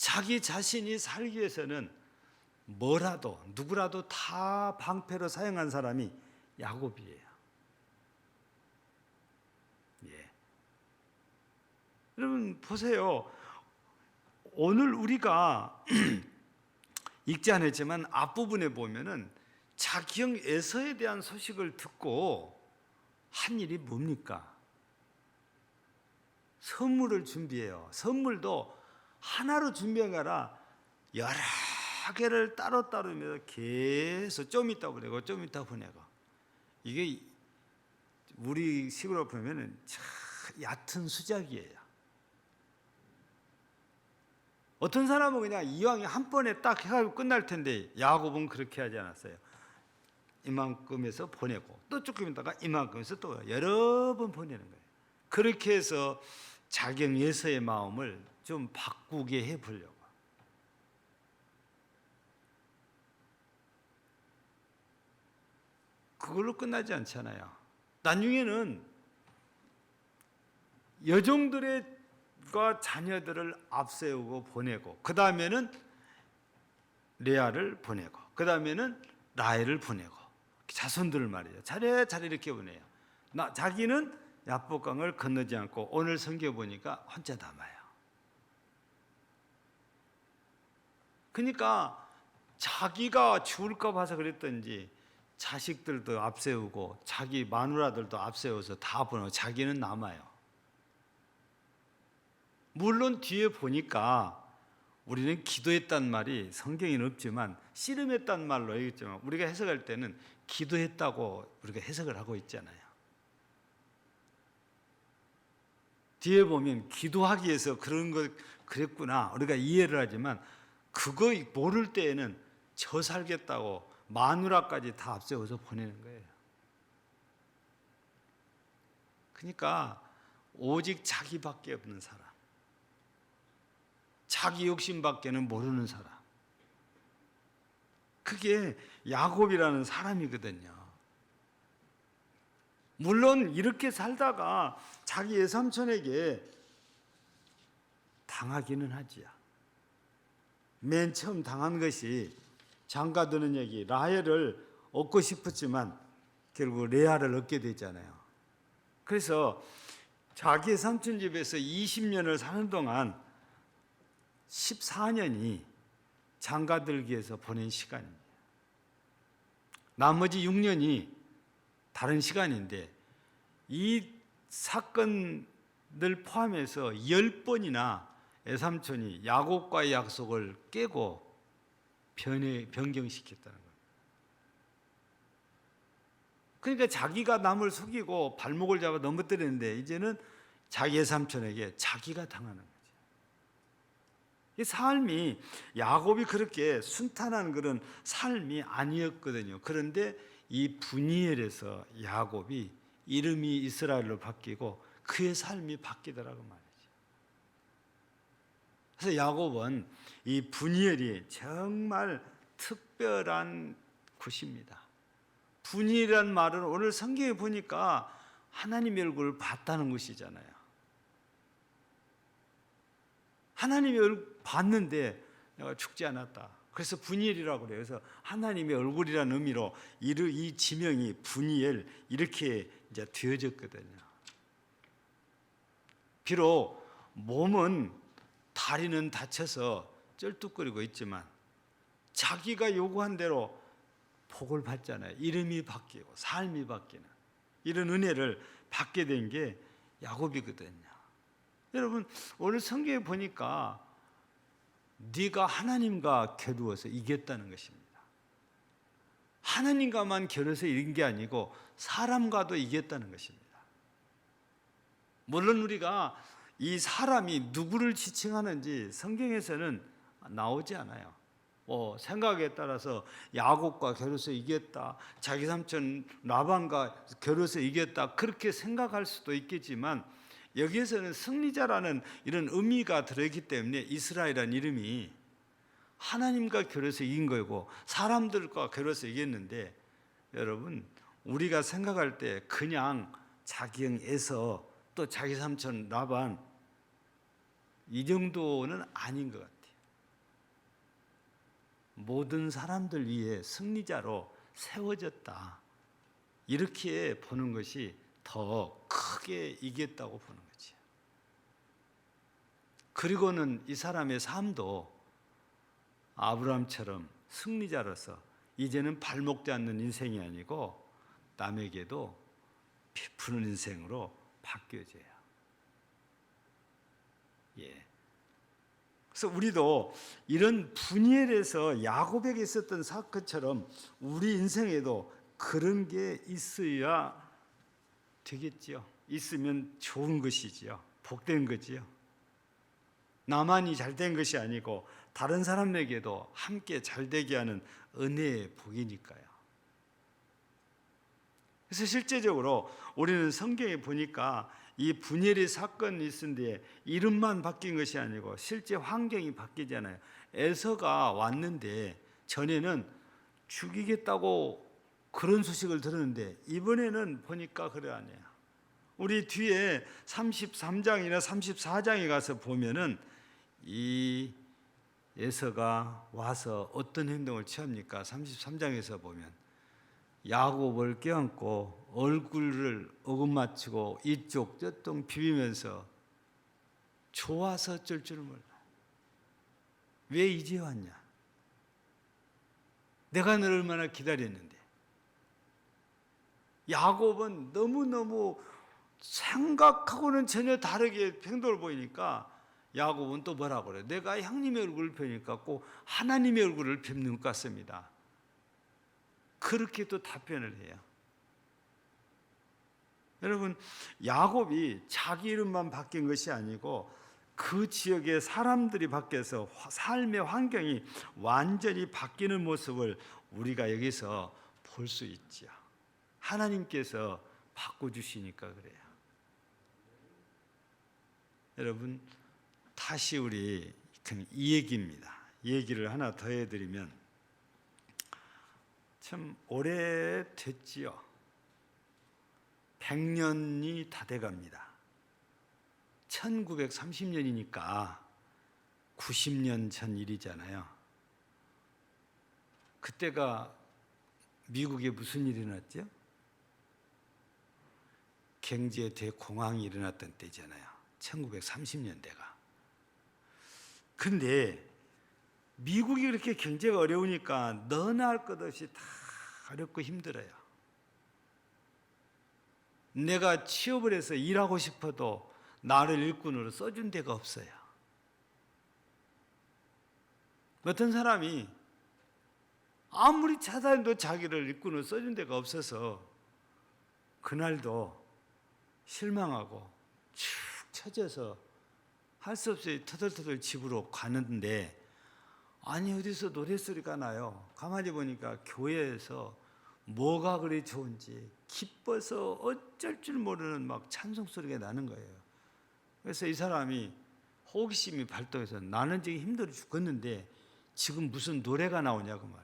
자기 자신이 살기 위해서는 뭐라도 누구라도 다 방패로 사용한 사람이 야곱이에요. 예. 여러분 보세요. 오늘 우리가 읽지 않았지만 앞부분에 보면은 자기형 에서에 대한 소식을 듣고 한 일이 뭡니까? 선물을 준비해요. 선물도 하나로 준비한 게 아니라 여러 개를 따로따로 계속 좀 있다 보내고 좀 있다 보내고, 이게 우리 식으로 보면은 참 얕은 수작이에요. 어떤 사람은 그냥 이왕에 한 번에 딱 해가지고 끝날 텐데 야곱은 그렇게 하지 않았어요. 이만큼에서 보내고 또 조금 있다가 이만큼에서 또 여러 번 보내는 거예요. 그렇게 해서 자경 예서의 마음을 좀 바꾸게 해보려고. 그걸로 끝나지 않잖아요. 나중에는 여종들과 자녀들을 앞세우고 보내고, 그 다음에는 레아를 보내고, 그 다음에는 라헬을 보내고, 자손들을 말이에요. 차례차례 이렇게 보내요. 자기는 야복강을 건너지 않고 오늘 성경 보니까 혼자 남아요. 그러니까 자기가 죽을까 봐서 그랬던지 자식들도 앞세우고 자기 마누라들도 앞세워서 다 보내고 자기는 남아요. 물론 뒤에 보니까 우리는 기도했단 말이 성경에는 없지만 씨름했단 말로 있지만 우리가 해석할 때는 기도했다고 우리가 해석을 하고 있잖아요. 뒤에 보면 기도하기 위해서 그런 거 그랬구나 우리가 이해를 하지만, 그거 모를 때에는 저 살겠다고 마누라까지 다 앞세워서 보내는 거예요. 그러니까 오직 자기밖에 없는 사람, 자기 욕심밖에는 모르는 사람, 그게 야곱이라는 사람이거든요. 물론 이렇게 살다가 자기 외삼촌에게 당하기는 하지요. 맨 처음 당한 것이 장가 드는 얘기, 라헬을 얻고 싶었지만 결국 레아를 얻게 되잖아요. 그래서 자기 삼촌 집에서 20년을 사는 동안 14년이 장가들기 위해서 보낸 시간입니다. 나머지 6년이 다른 시간인데 이 사건들 포함해서 10번이나 애삼촌이 야곱과의 약속을 깨고 변경시켰다는 거예요. 그러니까 자기가 남을 속이고 발목을 잡아 넘어뜨렸는데 이제는 자기 애삼촌에게 자기가 당하는 거죠. 이 삶이 야곱이 그렇게 순탄한 그런 삶이 아니었거든요. 그런데 이 분이엘에서 야곱이 이름이 이스라엘로 바뀌고 그의 삶이 바뀌더라고 말이죠. 그래서 야곱은 이 분이엘이 정말 특별한 곳입니다. 분이엘이란 말은 오늘 성경에 보니까 하나님의 얼굴을 봤다는 것이잖아요. 하나님의 얼굴 봤는데 내가 죽지 않았다. 그래서 분이엘이라고 그래요. 그래서 하나님의 얼굴이라는 의미로 이 지명이 분이엘 이렇게 이제 되어졌거든요. 비록 몸은 다리는 다쳐서 쩔뚝거리고 있지만 자기가 요구한 대로 복을 받잖아요. 이름이 바뀌고 삶이 바뀌는 이런 은혜를 받게 된 게 야곱이거든요. 여러분 오늘 성경에 보니까 네가 하나님과 겨루어서 이겼다는 것입니다. 하나님과만 겨루어서 이긴 게 아니고 사람과도 이겼다는 것입니다. 물론 우리가 이 사람이 누구를 지칭하는지 성경에서는 나오지 않아요. 생각에 따라서 야곱과 겨루어서 이겼다, 자기 삼촌 라반과 겨루어서 이겼다 그렇게 생각할 수도 있겠지만 여기에서는 승리자라는 이런 의미가 들어있기 때문에 이스라엘이라는 이름이 하나님과 겨루어서 이긴 거고 사람들과 겨루어서 이겼는데, 여러분 우리가 생각할 때 그냥 자기 형 에서 또 자기 삼촌 라반 이 정도는 아닌 것 같아요. 모든 사람들 위해 승리자로 세워졌다. 이렇게 보는 것이 더 크게 이겼다고 보는 거지. 그리고는 이 사람의 삶도 아브라함처럼 승리자로서 이제는 발목지 않는 인생이 아니고 남에게도 베푸는 인생으로 바뀌어져요. 예. 그래서 우리도 이런 분이엘에서 야곱에게 있었던 사건처럼 우리 인생에도 그런 게 있어야 되겠지요. 있으면 좋은 것이지요. 복된 거지요. 나만이 잘된 것이 아니고 다른 사람에게도 함께 잘되게 하는 은혜의 복이니까요. 그래서 실제적으로 우리는 성경에 보니까 이 분이엘의 사건이 있었는데 이름만 바뀐 것이 아니고 실제 환경이 바뀌잖아요. 에서가 왔는데 전에는 죽이겠다고 그런 소식을 들었는데 이번에는 보니까 그러하네요. 우리 뒤에 33장이나 34장에 가서 보면은 이 에서가 와서 어떤 행동을 취합니까? 33장에서 보면 야곱을 껴안고 얼굴을 어긋맞추고 이쪽 저쪽 비비면서 좋아서 어쩔 줄 몰라. 왜 이제 왔냐? 내가 너를 얼마나 기다렸는데. 야곱은 너무너무 생각하고는 전혀 다르게 행동을 보이니까 야곱은 또 뭐라고 그래요? 내가 형님의 얼굴을 뵈니까 꼭 하나님의 얼굴을 뵙는 것 같습니다. 그렇게 또 답변을 해요. 여러분, 야곱이 자기 이름만 바뀐 것이 아니고 그 지역의 사람들이 바뀌어서 삶의 환경이 완전히 바뀌는 모습을 우리가 여기서 볼 수 있죠. 하나님께서 바꿔주시니까 그래요. 여러분, 다시 우리 이 얘기입니다. 얘기를 하나 더 해드리면 참 오래됐지요. 100년이 다 돼갑니다. 1930년이니까 90년 전 일이잖아요. 그때가 미국에 무슨 일이 일어났죠? 경제 대공황이 일어났던 때잖아요. 1930년대가. 근데 미국이 그렇게 경제가 어려우니까 너나 할 것 없이 다 어렵고 힘들어요. 내가 취업을 해서 일하고 싶어도 나를 일꾼으로 써준 데가 없어요. 어떤 사람이 아무리 찾아도 자기를 일꾼으로 써준 데가 없어서 그날도 실망하고 축 처져서 할 수 없이 터덜터덜 집으로 가는데 아니 어디서 노랫소리가 나요. 가만히 보니까 교회에서 뭐가 그리 좋은지 기뻐서 어쩔 줄 모르는 막 찬송 소리가 나는 거예요. 그래서 이 사람이 호기심이 발동해서 나는 지금 힘들어 죽겠는데 지금 무슨 노래가 나오냐고 말이야.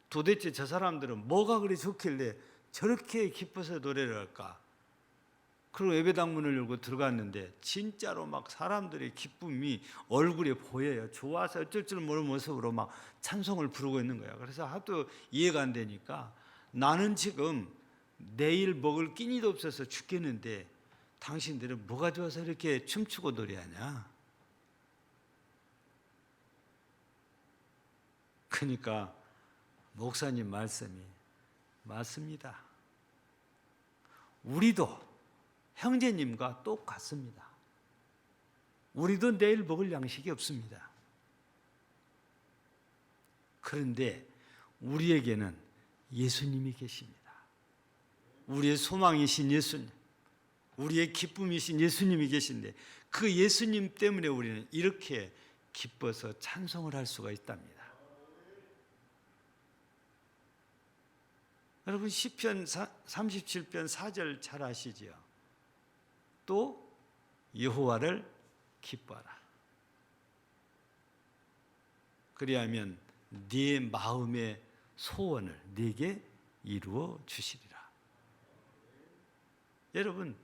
도대체 저 사람들은 뭐가 그리 좋길래 저렇게 기뻐서 노래를 할까? 그리고 예배당문을 열고 들어갔는데 진짜로 막 사람들의 기쁨이 얼굴에 보여요. 좋아서 어쩔 줄 모르는 모습으로 막 찬송을 부르고 있는 거야. 그래서 하도 이해가 안 되니까 나는 지금 내일 먹을 끼니도 없어서 죽겠는데 당신들은 뭐가 좋아서 이렇게 춤추고 노래하냐? 그러니까 목사님 말씀이 맞습니다. 우리도 형제님과 똑같습니다. 우리도 내일 먹을 양식이 없습니다. 그런데 우리에게는 예수님이 계십니다. 우리의 소망이신 예수님, 우리의 기쁨이신 예수님이 계신데 그 예수님 때문에 우리는 이렇게 기뻐서 찬송을 할 수가 있답니다. 여러분 시편 37편 4절 잘 아시지요? 또 여호와를 기뻐하라. 그리하면 네 마음의 소원을 네게 이루어 주시리라. 여러분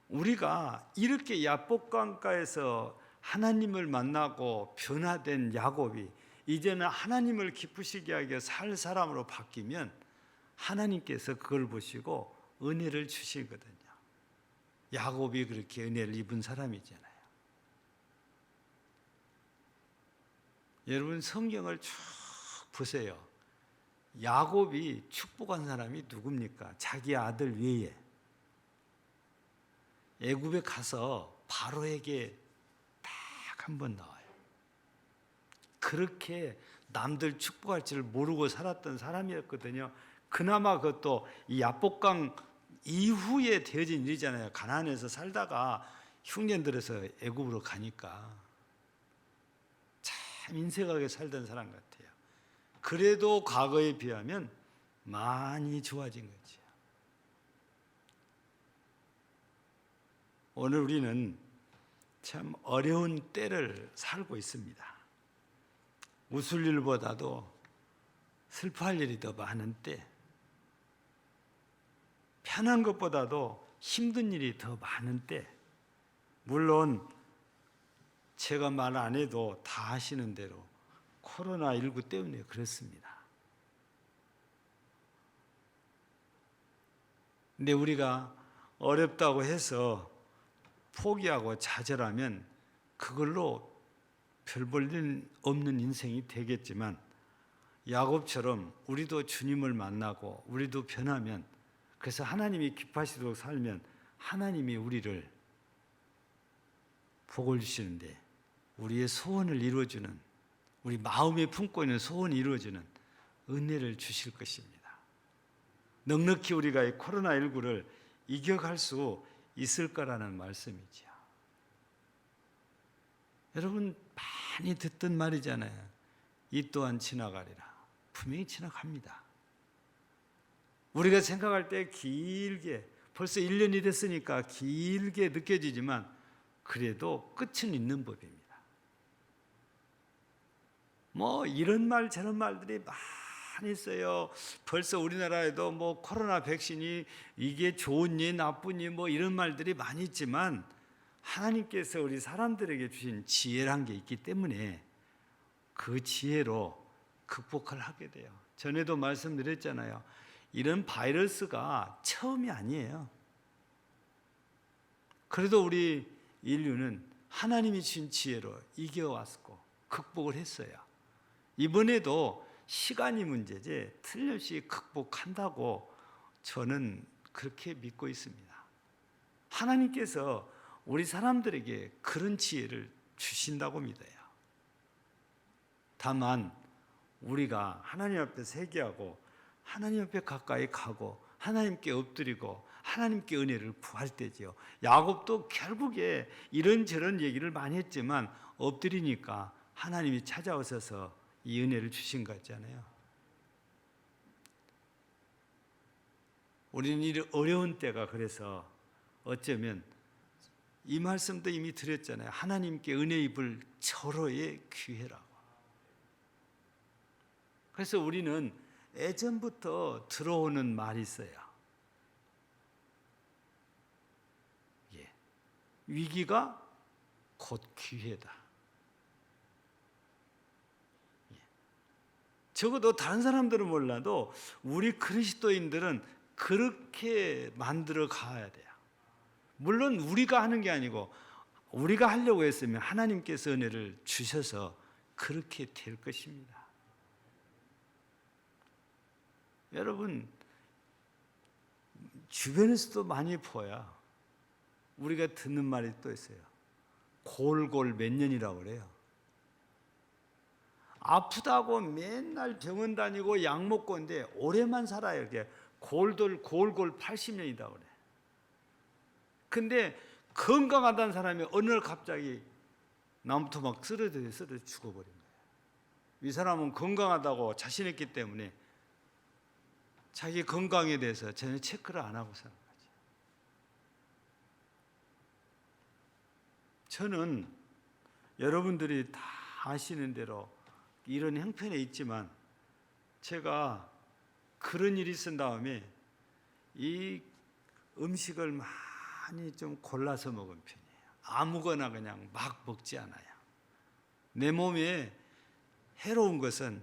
우리가 이렇게 야복강가에서 하나님을 만나고 변화된 야곱이 이제는 하나님을 기쁘시게 하게 살 사람으로 바뀌면 하나님께서 그걸 보시고 은혜를 주시거든요. 야곱이 그렇게 은혜를 입은 사람이잖아요. 여러분 성경을 쭉 보세요. 야곱이 축복한 사람이 누굽니까? 자기 아들 외에. 애굽에 가서 바로에게 딱 한 번 나와요. 그렇게 남들 축복할 줄 모르고 살았던 사람이었거든요. 그나마 그것도 이 야복강 이후에 되어진 일이잖아요. 가나안에서 살다가 흉년들에서 애굽으로 가니까 참 인색하게 살던 사람 같아요. 그래도 과거에 비하면 많이 좋아진 거죠. 오늘 우리는 참 어려운 때를 살고 있습니다. 웃을 일보다도 슬퍼할 일이 더 많은 때, 편한 것보다도 힘든 일이 더 많은 때, 물론 제가 말 안 해도 다 아시는 대로 코로나19 때문에 그렇습니다. 근데 우리가 어렵다고 해서 포기하고 좌절하면 그걸로 별 볼 일 없는 인생이 되겠지만 야곱처럼 우리도 주님을 만나고 우리도 변하면, 그래서 하나님이 기뻐하시도록 살면 하나님이 우리를 복을 주시는데 우리의 소원을 이루어주는, 우리 마음에 품고 있는 소원을 이루어주는 은혜를 주실 것입니다. 넉넉히 우리가 이 코로나19를 이겨갈 수 있을 거라는 말씀이죠. 여러분 많이 듣던 말이잖아요. 이 또한 지나가리라. 분명히 지나갑니다. 우리가 생각할 때 길게, 벌써 1년이 됐으니까 길게 느껴지지만 그래도 끝은 있는 법입니다. 뭐 이런 말 저런 말들이 많이 있어요. 벌써 우리나라에도 뭐 코로나 백신이 이게 좋으니 나쁘니 뭐 이런 말들이 많이 있지만 하나님께서 우리 사람들에게 주신 지혜란 게 있기 때문에 그 지혜로 극복을 하게 돼요. 전에도 말씀드렸잖아요. 이런 바이러스가 처음이 아니에요. 그래도 우리 인류는 하나님이 주신 지혜로 이겨왔고 극복을 했어요. 이번에도 시간이 문제지 틀림없이 극복한다고 저는 그렇게 믿고 있습니다. 하나님께서 우리 사람들에게 그런 지혜를 주신다고 믿어요. 다만 우리가 하나님 앞에 회개하고 하나님 앞에 가까이 가고 하나님께 엎드리고 하나님께 은혜를 구할 때지요. 야곱도 결국에 이런저런 얘기를 많이 했지만 엎드리니까 하나님이 찾아오셔서 이 은혜를 주신 거 있잖아요. 우리는 이 어려운 때가, 그래서 어쩌면 이 말씀도 이미 드렸잖아요. 하나님께 은혜 입을 절호의 기회라고. 그래서 우리는 예전부터 들어오는 말이 있어요. 위기가 곧 기회다. 적어도 다른 사람들은 몰라도 우리 그리스도인들은 그렇게 만들어 가야 돼요. 물론 우리가 하는 게 아니고 우리가 하려고 했으면 하나님께서 은혜를 주셔서 그렇게 될 것입니다. 여러분 주변에서도 많이 보여. 우리가 듣는 말이 또 있어요. 골골 몇 년이라고 그래요. 아프다고 맨날 병원 다니고 약 먹고 있는데 오래만 살아요. 이렇게 골골 80년이라고 그래. 근데 건강하다는 사람이 어느 날 갑자기 나무부터 막 쓰러져 죽어버린 거예요. 이 사람은 건강하다고 자신했기 때문에 자기 건강에 대해서 전혀 체크를 안 하고 사는 거죠. 저는 여러분들이 다 아시는 대로 이런 형편에 있지만 제가 그런 일이 있은 다음에 이 음식을 많이 좀 골라서 먹은 편이에요. 아무거나 그냥 막 먹지 않아요. 내 몸에 해로운 것은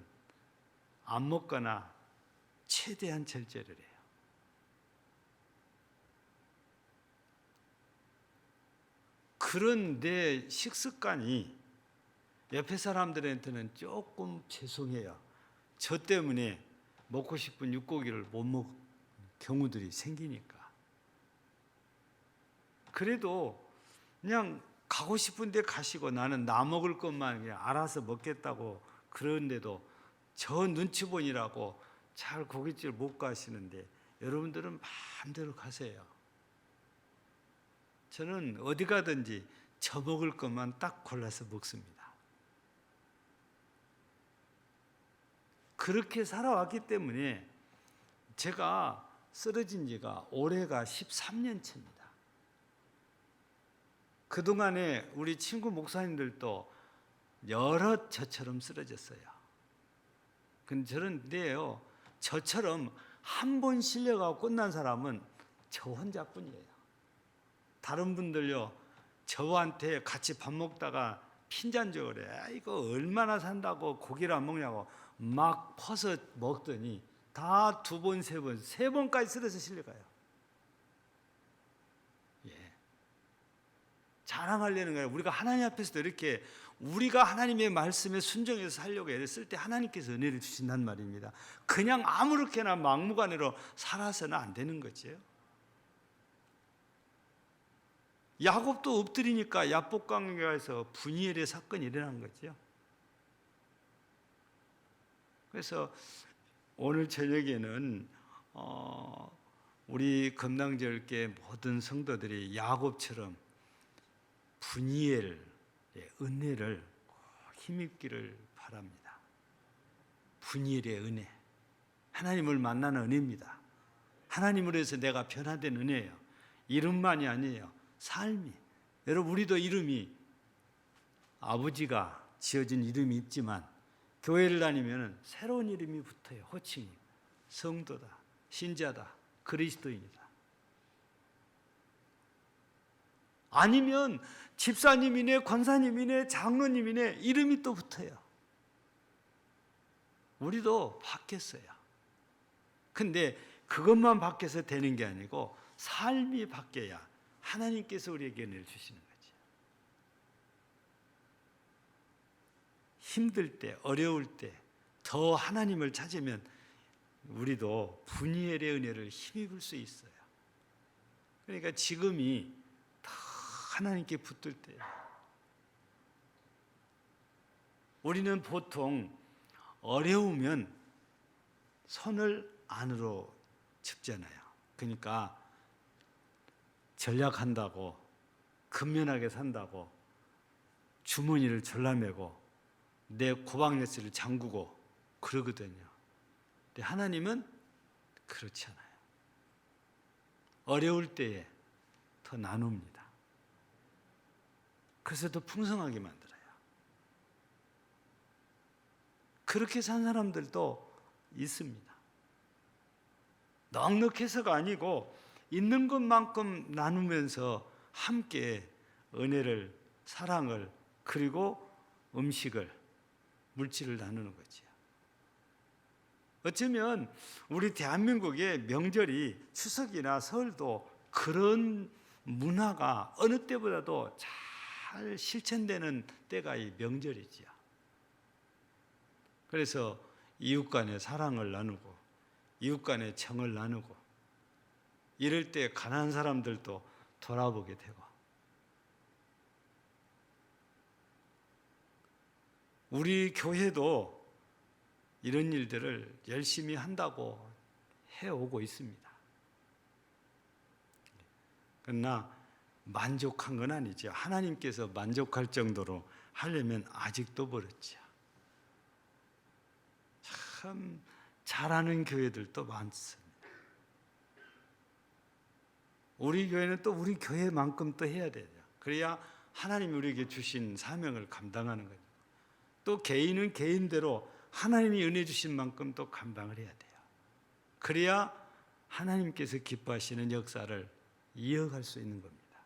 안 먹거나 최대한 절제를 해요. 그런 내 식습관이 옆에 사람들한테는 조금 죄송해요. 저 때문에 먹고 싶은 육고기를 못 먹는 경우들이 생기니까. 그래도 그냥 가고 싶은데 가시고 나는 나 먹을 것만 그냥 알아서 먹겠다고 그러는데도 저 눈치 보니라고 잘 고깃집 못 가시는데 여러분들은 마음대로 가세요. 저는 어디 가든지 저 먹을 것만 딱 골라서 먹습니다. 그렇게 살아왔기 때문에 제가 쓰러진 지가 올해가 13년 차입니다. 그동안에 우리 친구 목사님들도 여러 저처럼 쓰러졌어요. 그런데요, 저처럼 한 번 실려가고 끝난 사람은 저 혼자뿐이에요. 다른 분들요, 저한테 같이 밥 먹다가 핀잔족을 해. 이거 얼마나 산다고 고기를 안 먹냐고 막 퍼서 먹더니 다 2번, 3번, 3번까지 쓰러져 실려가요. 예. 자랑하려는 거예요. 우리가 하나님 앞에서도 이렇게 우리가 하나님의 말씀에 순종해서 살려고 애를 쓸 때 하나님께서 은혜를 주신단 말입니다. 그냥 아무렇게나 막무가내로 살아서는 안 되는 거죠. 야곱도 엎드리니까 야복강가에서 분이엘의 사건이 일어난 거죠. 그래서 오늘 저녁에는 우리 금당절개 모든 성도들이 야곱처럼 분이엘의 은혜를 힘입기를 바랍니다. 분이엘의 은혜, 하나님을 만나는 은혜입니다. 하나님으로 해서 내가 변화된 은혜예요. 이름만이 아니에요. 삶이. 여러분, 우리도 이름이 아버지가 지어준 이름이 있지만 교회를 다니면 새로운 이름이 붙어요. 호칭이. 성도다, 신자다, 그리스도인이다. 아니면 집사님이네, 권사님이네, 장로님이네 이름이 또 붙어요. 우리도 바뀌었어요. 근데 그것만 바뀌어서 되는 게 아니고 삶이 바뀌어야 하나님께서 우리에게 은혜를 주시는 거죠. 힘들 때, 어려울 때 더 하나님을 찾으면 우리도 분이엘의 은혜를 힘입을 수 있어요. 그러니까 지금이 더 하나님께 붙들 때예요. 우리는 보통 어려우면 손을 안으로 짚잖아요. 그러니까 전략한다고, 근면하게 산다고 주머니를 졸라매고 내 고방열쇠를 잠그고 그러거든요. 근데 하나님은 그렇지 않아요. 어려울 때에 더 나눕니다. 그래서 더 풍성하게 만들어요. 그렇게 산 사람들도 있습니다. 넉넉해서가 아니고 있는 것만큼 나누면서 함께 은혜를, 사랑을, 그리고 음식을, 물질을 나누는 거죠. 어쩌면 우리 대한민국의 명절이 추석이나 설도 그런 문화가 어느 때보다도 잘 실천되는 때가 이 명절이지요. 그래서 이웃 간의 사랑을 나누고 이웃 간의 정을 나누고 이럴 때 가난한 사람들도 돌아보게 되고 우리 교회도 이런 일들을 열심히 한다고 해오고 있습니다. 그러나 만족한 건 아니죠. 하나님께서 만족할 정도로 하려면 아직도 멀었죠. 참 잘하는 교회들도 많습니다. 우리 교회는 또 우리 교회만큼 또 해야 돼요. 그래야 하나님이 우리에게 주신 사명을 감당하는 거죠. 또 개인은 개인대로 하나님이 은혜 주신 만큼 또 감당을 해야 돼요. 그래야 하나님께서 기뻐하시는 역사를 이어갈 수 있는 겁니다.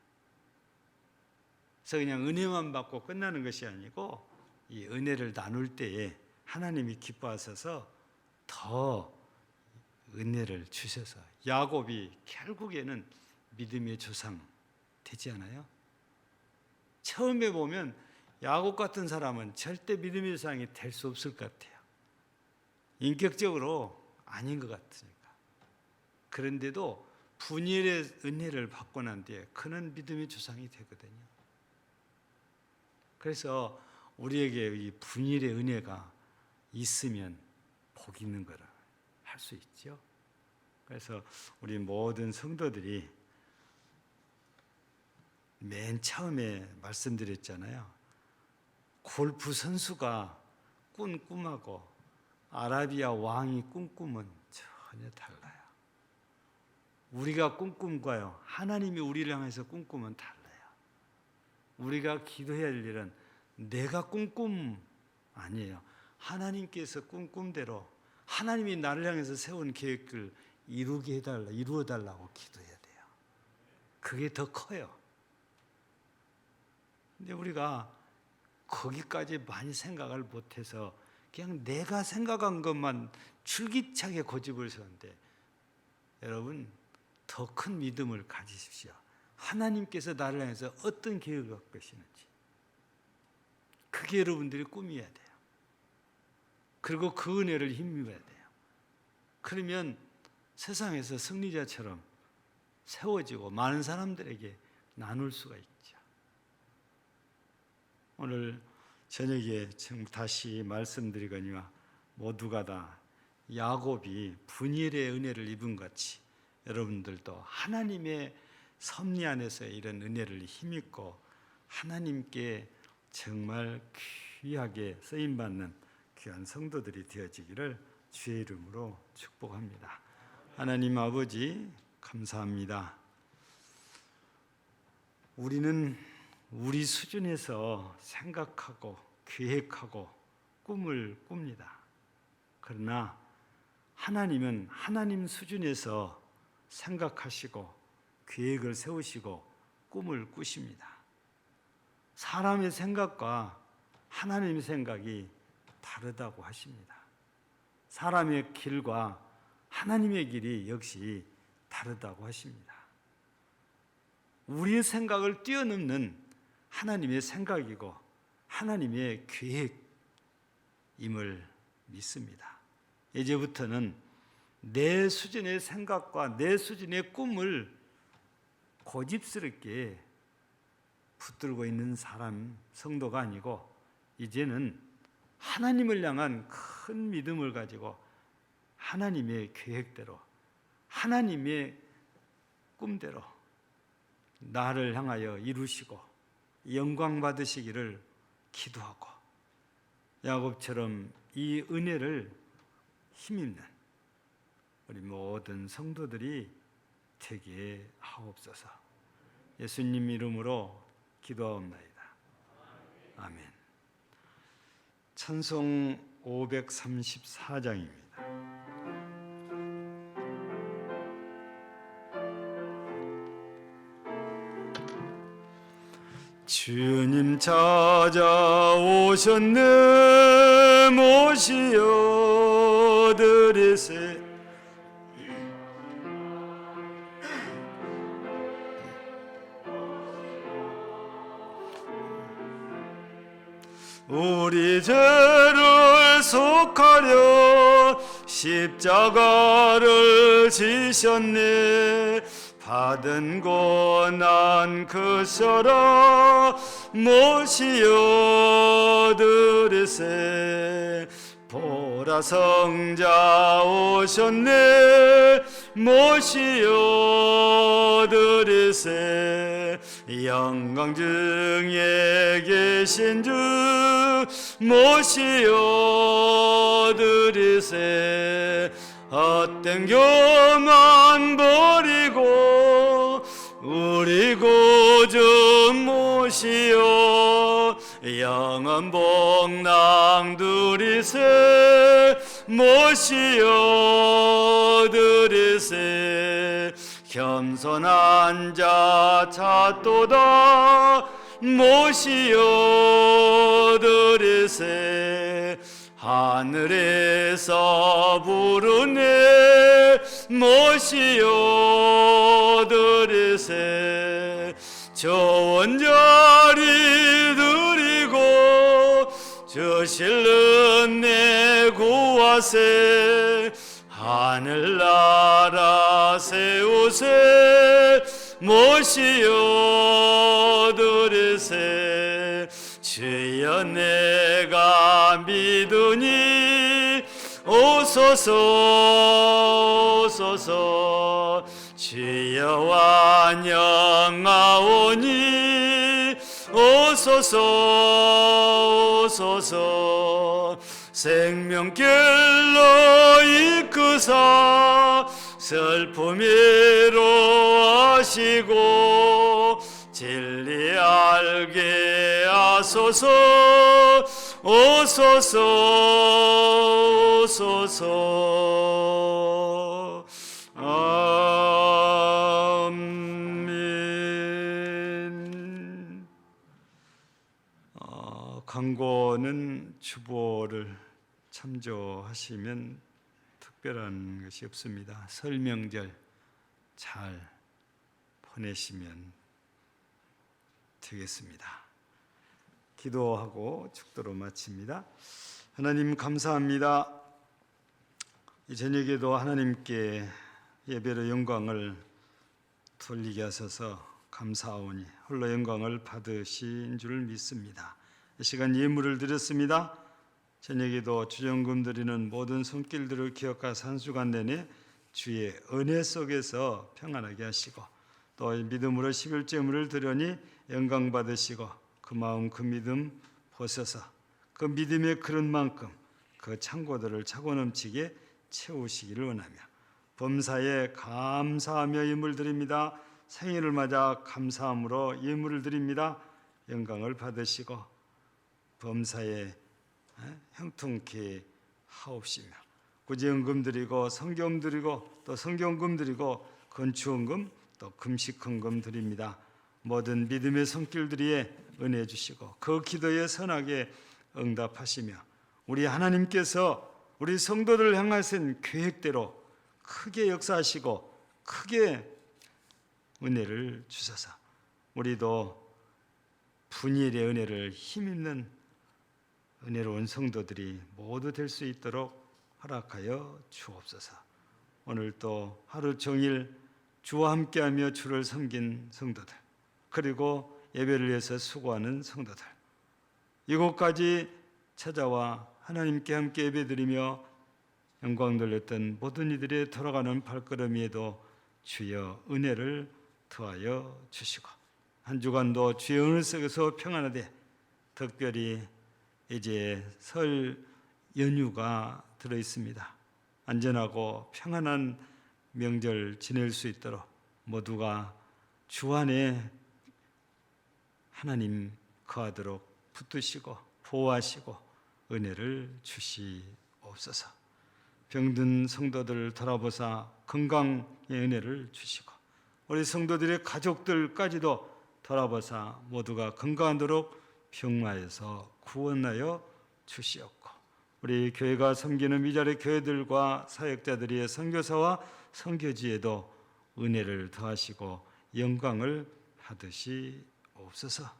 그래서 그냥 은혜만 받고 끝나는 것이 아니고 이 은혜를 나눌 때에 하나님이 기뻐하셔서 더 은혜를 주셔서 야곱이 결국에는 믿음의 조상 되지 않아요? 처음에 보면 야곱 같은 사람은 절대 믿음의 조상이 될 수 없을 것 같아요. 인격적으로 아닌 것 같으니까. 그런데도 분일의 은혜를 받고 난 뒤에 그는 믿음의 조상이 되거든요. 그래서 우리에게 이 분일의 은혜가 있으면 복 있는 거라 할 수 있죠. 그래서 우리 모든 성도들이 맨 처음에 말씀드렸잖아요. 골프 선수가 꾼 꿈하고 아라비아 왕이 꾼 꿈은 전혀 달라요. 우리가 꾼 꿈과요, 하나님이 우리를 향해서 꾼 꿈은 달라요. 우리가 기도해야 할 일은 내가 꾼 꿈 아니에요. 하나님께서 꾼 꿈대로 하나님이 나를 향해서 세운 계획을 이루어 달라고 기도해야 돼요. 그게 더 커요. 근데 우리가 거기까지 많이 생각을 못해서 그냥 내가 생각한 것만 줄기차게 고집을 세우는데, 여러분 더 큰 믿음을 가지십시오. 하나님께서 나를 향해서 어떤 계획을 갖고 계시는지, 그게 여러분들이 꿈이어야 돼요. 그리고 그 은혜를 힘입어야 돼요. 그러면 세상에서 승리자처럼 세워지고 많은 사람들에게 나눌 수가 있죠. 오늘 저녁에 다시 말씀드리거니와 모두가 다 야곱이 분일의 은혜를 입은 같이 여러분들도 하나님의 섭리 안에서의 이런 은혜를 힘입고 하나님께 정말 귀하게 쓰임받는 귀한 성도들이 되어지기를 주의 이름으로 축복합니다. 하나님 아버지 감사합니다. 우리는 우리 수준에서 생각하고 계획하고 꿈을 꿉니다. 그러나 하나님은 하나님 수준에서 생각하시고 계획을 세우시고 꿈을 꾸십니다. 사람의 생각과 하나님의 생각이 다르다고 하십니다. 사람의 길과 하나님의 길이 역시 다르다고 하십니다. 우리의 생각을 뛰어넘는 하나님의 생각이고 하나님의 계획임을 믿습니다. 이제부터는 내 수준의 생각과 내 수준의 꿈을 고집스럽게 붙들고 있는 사람, 성도가 아니고 이제는 하나님을 향한 큰 믿음을 가지고 하나님의 계획대로, 하나님의 꿈대로 나를 향하여 이루시고 영광 받으시기를 기도하고 야곱처럼 이 은혜를 힘입는 우리 모든 성도들이 되게 하옵소서. 예수님 이름으로 기도하옵나이다. 아멘. 찬송 534장입니다. 주님 찾아오셨네 모시어 드리세. 우리 죄를 속하려 십자가를 지셨네. 받은 고난 그 서라 모시어 드리세. 보라 성자 오셨네 모시어 드리세. 영광 중에 계신 주 모시어 드리세. 헛된 교만 버리고 우리 구주 모시어 영원 복랑 누리세. 모시어 드리세. 겸손한 자 찾도다 모시어 드리세. 하늘에서 부르네 모시어 드리세 저 원자리 드리고 저 실은내 구하세 하늘나라 세우세 모시어 드리세 주여 내가 믿으니 오소서 오소서 주여 완영하오니 오소서 오소서 생명길로 이끄사 슬픔이로 하시고 진리 알게 하소서 오소서 오소서 아멘. 광고는 주보를 참조하시면 특별한 것이 없습니다. 설명절 잘 보내시면 되겠습니다. 기도하고 축도로 마칩니다. 하나님 감사합니다. 이 저녁에도 하나님께 예배로 영광을 돌리게 하셔서 감사하오니 홀로 영광을 받으신 줄 믿습니다. 이 시간 예물을 드렸습니다. 저녁에도 주정금 드리는 모든 손길들을 기억하사 한 주간 내내 주의 은혜 속에서 평안하게 하시고 또 믿음으로 11제물을 드려니 영광 받으시고 그 마음 그 믿음 보셔서 그 믿음의 그릇만큼 그 창고들을 차고 넘치게 채우시기를 원하며 범사에 감사하며 예물 드립니다. 생일을 맞아 감사함으로 예물을 드립니다. 영광을 받으시고 범사에 형통케 하옵시며 구제연금 드리고 성경금 드리고 또 성경금 드리고 건축원금 또 금식헌금 드립니다. 모든 믿음의 손길들이에 은혜 주시고 그 기도에 선하게 응답하시며 우리 하나님께서 우리 성도들을 향하신 계획대로 크게 역사하시고 크게 은혜를 주셔서 우리도 분일의 은혜를 힘있는 은혜로운 성도들이 모두 될 수 있도록 허락하여 주옵소서. 오늘 또 하루 종일 주와 함께하며 주를 섬긴 성도들 그리고 예배를 위해서 수고하는 성도들 이곳까지 찾아와 하나님께 함께 예배드리며 영광 돌렸던 모든 이들의 돌아가는 발걸음에도 주여 은혜를 더하여 주시고 한 주간도 주의 은혜 속에서 평안하되 특별히 이제 설 연휴가 들어 있습니다. 안전하고 평안한 명절 지낼 수 있도록 모두가 주 안에 하나님 거하도록 붙드시고 보호하시고 은혜를 주시옵소서. 병든 성도들 돌아보사 건강의 은혜를 주시고 우리 성도들의 가족들까지도 돌아보사 모두가 건강하도록 평화에서 구원하여 주시옵고 우리 교회가 섬기는 위자리 교회들과 사역자들의 선교사와 선교지에도 은혜를 더하시고 영광을 받으시옵소서.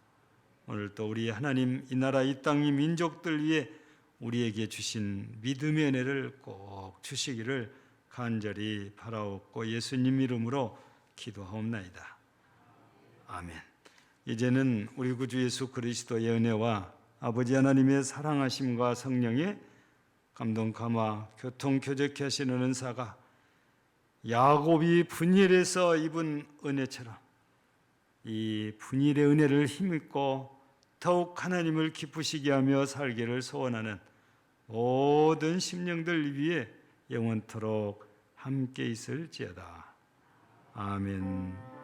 오늘 또 우리 하나님 이 나라 이 땅 이 민족들 위해 우리에게 주신 믿음의 은혜를 꼭 주시기를 간절히 바라옵고 예수님 이름으로 기도하옵나이다. 아멘. 이제는 우리 구주 예수 그리스도의 은혜와 아버지 하나님의 사랑하심과 성령의 감동 감화 교통 교제케 하시는 은사가 야곱이 분일에서 입은 은혜처럼 이 분일의 은혜를 힘입고 더욱 하나님을 기쁘시게 하며 살기를 소원하는 모든 심령들 위해 영원토록 함께 있을지어다. 아멘.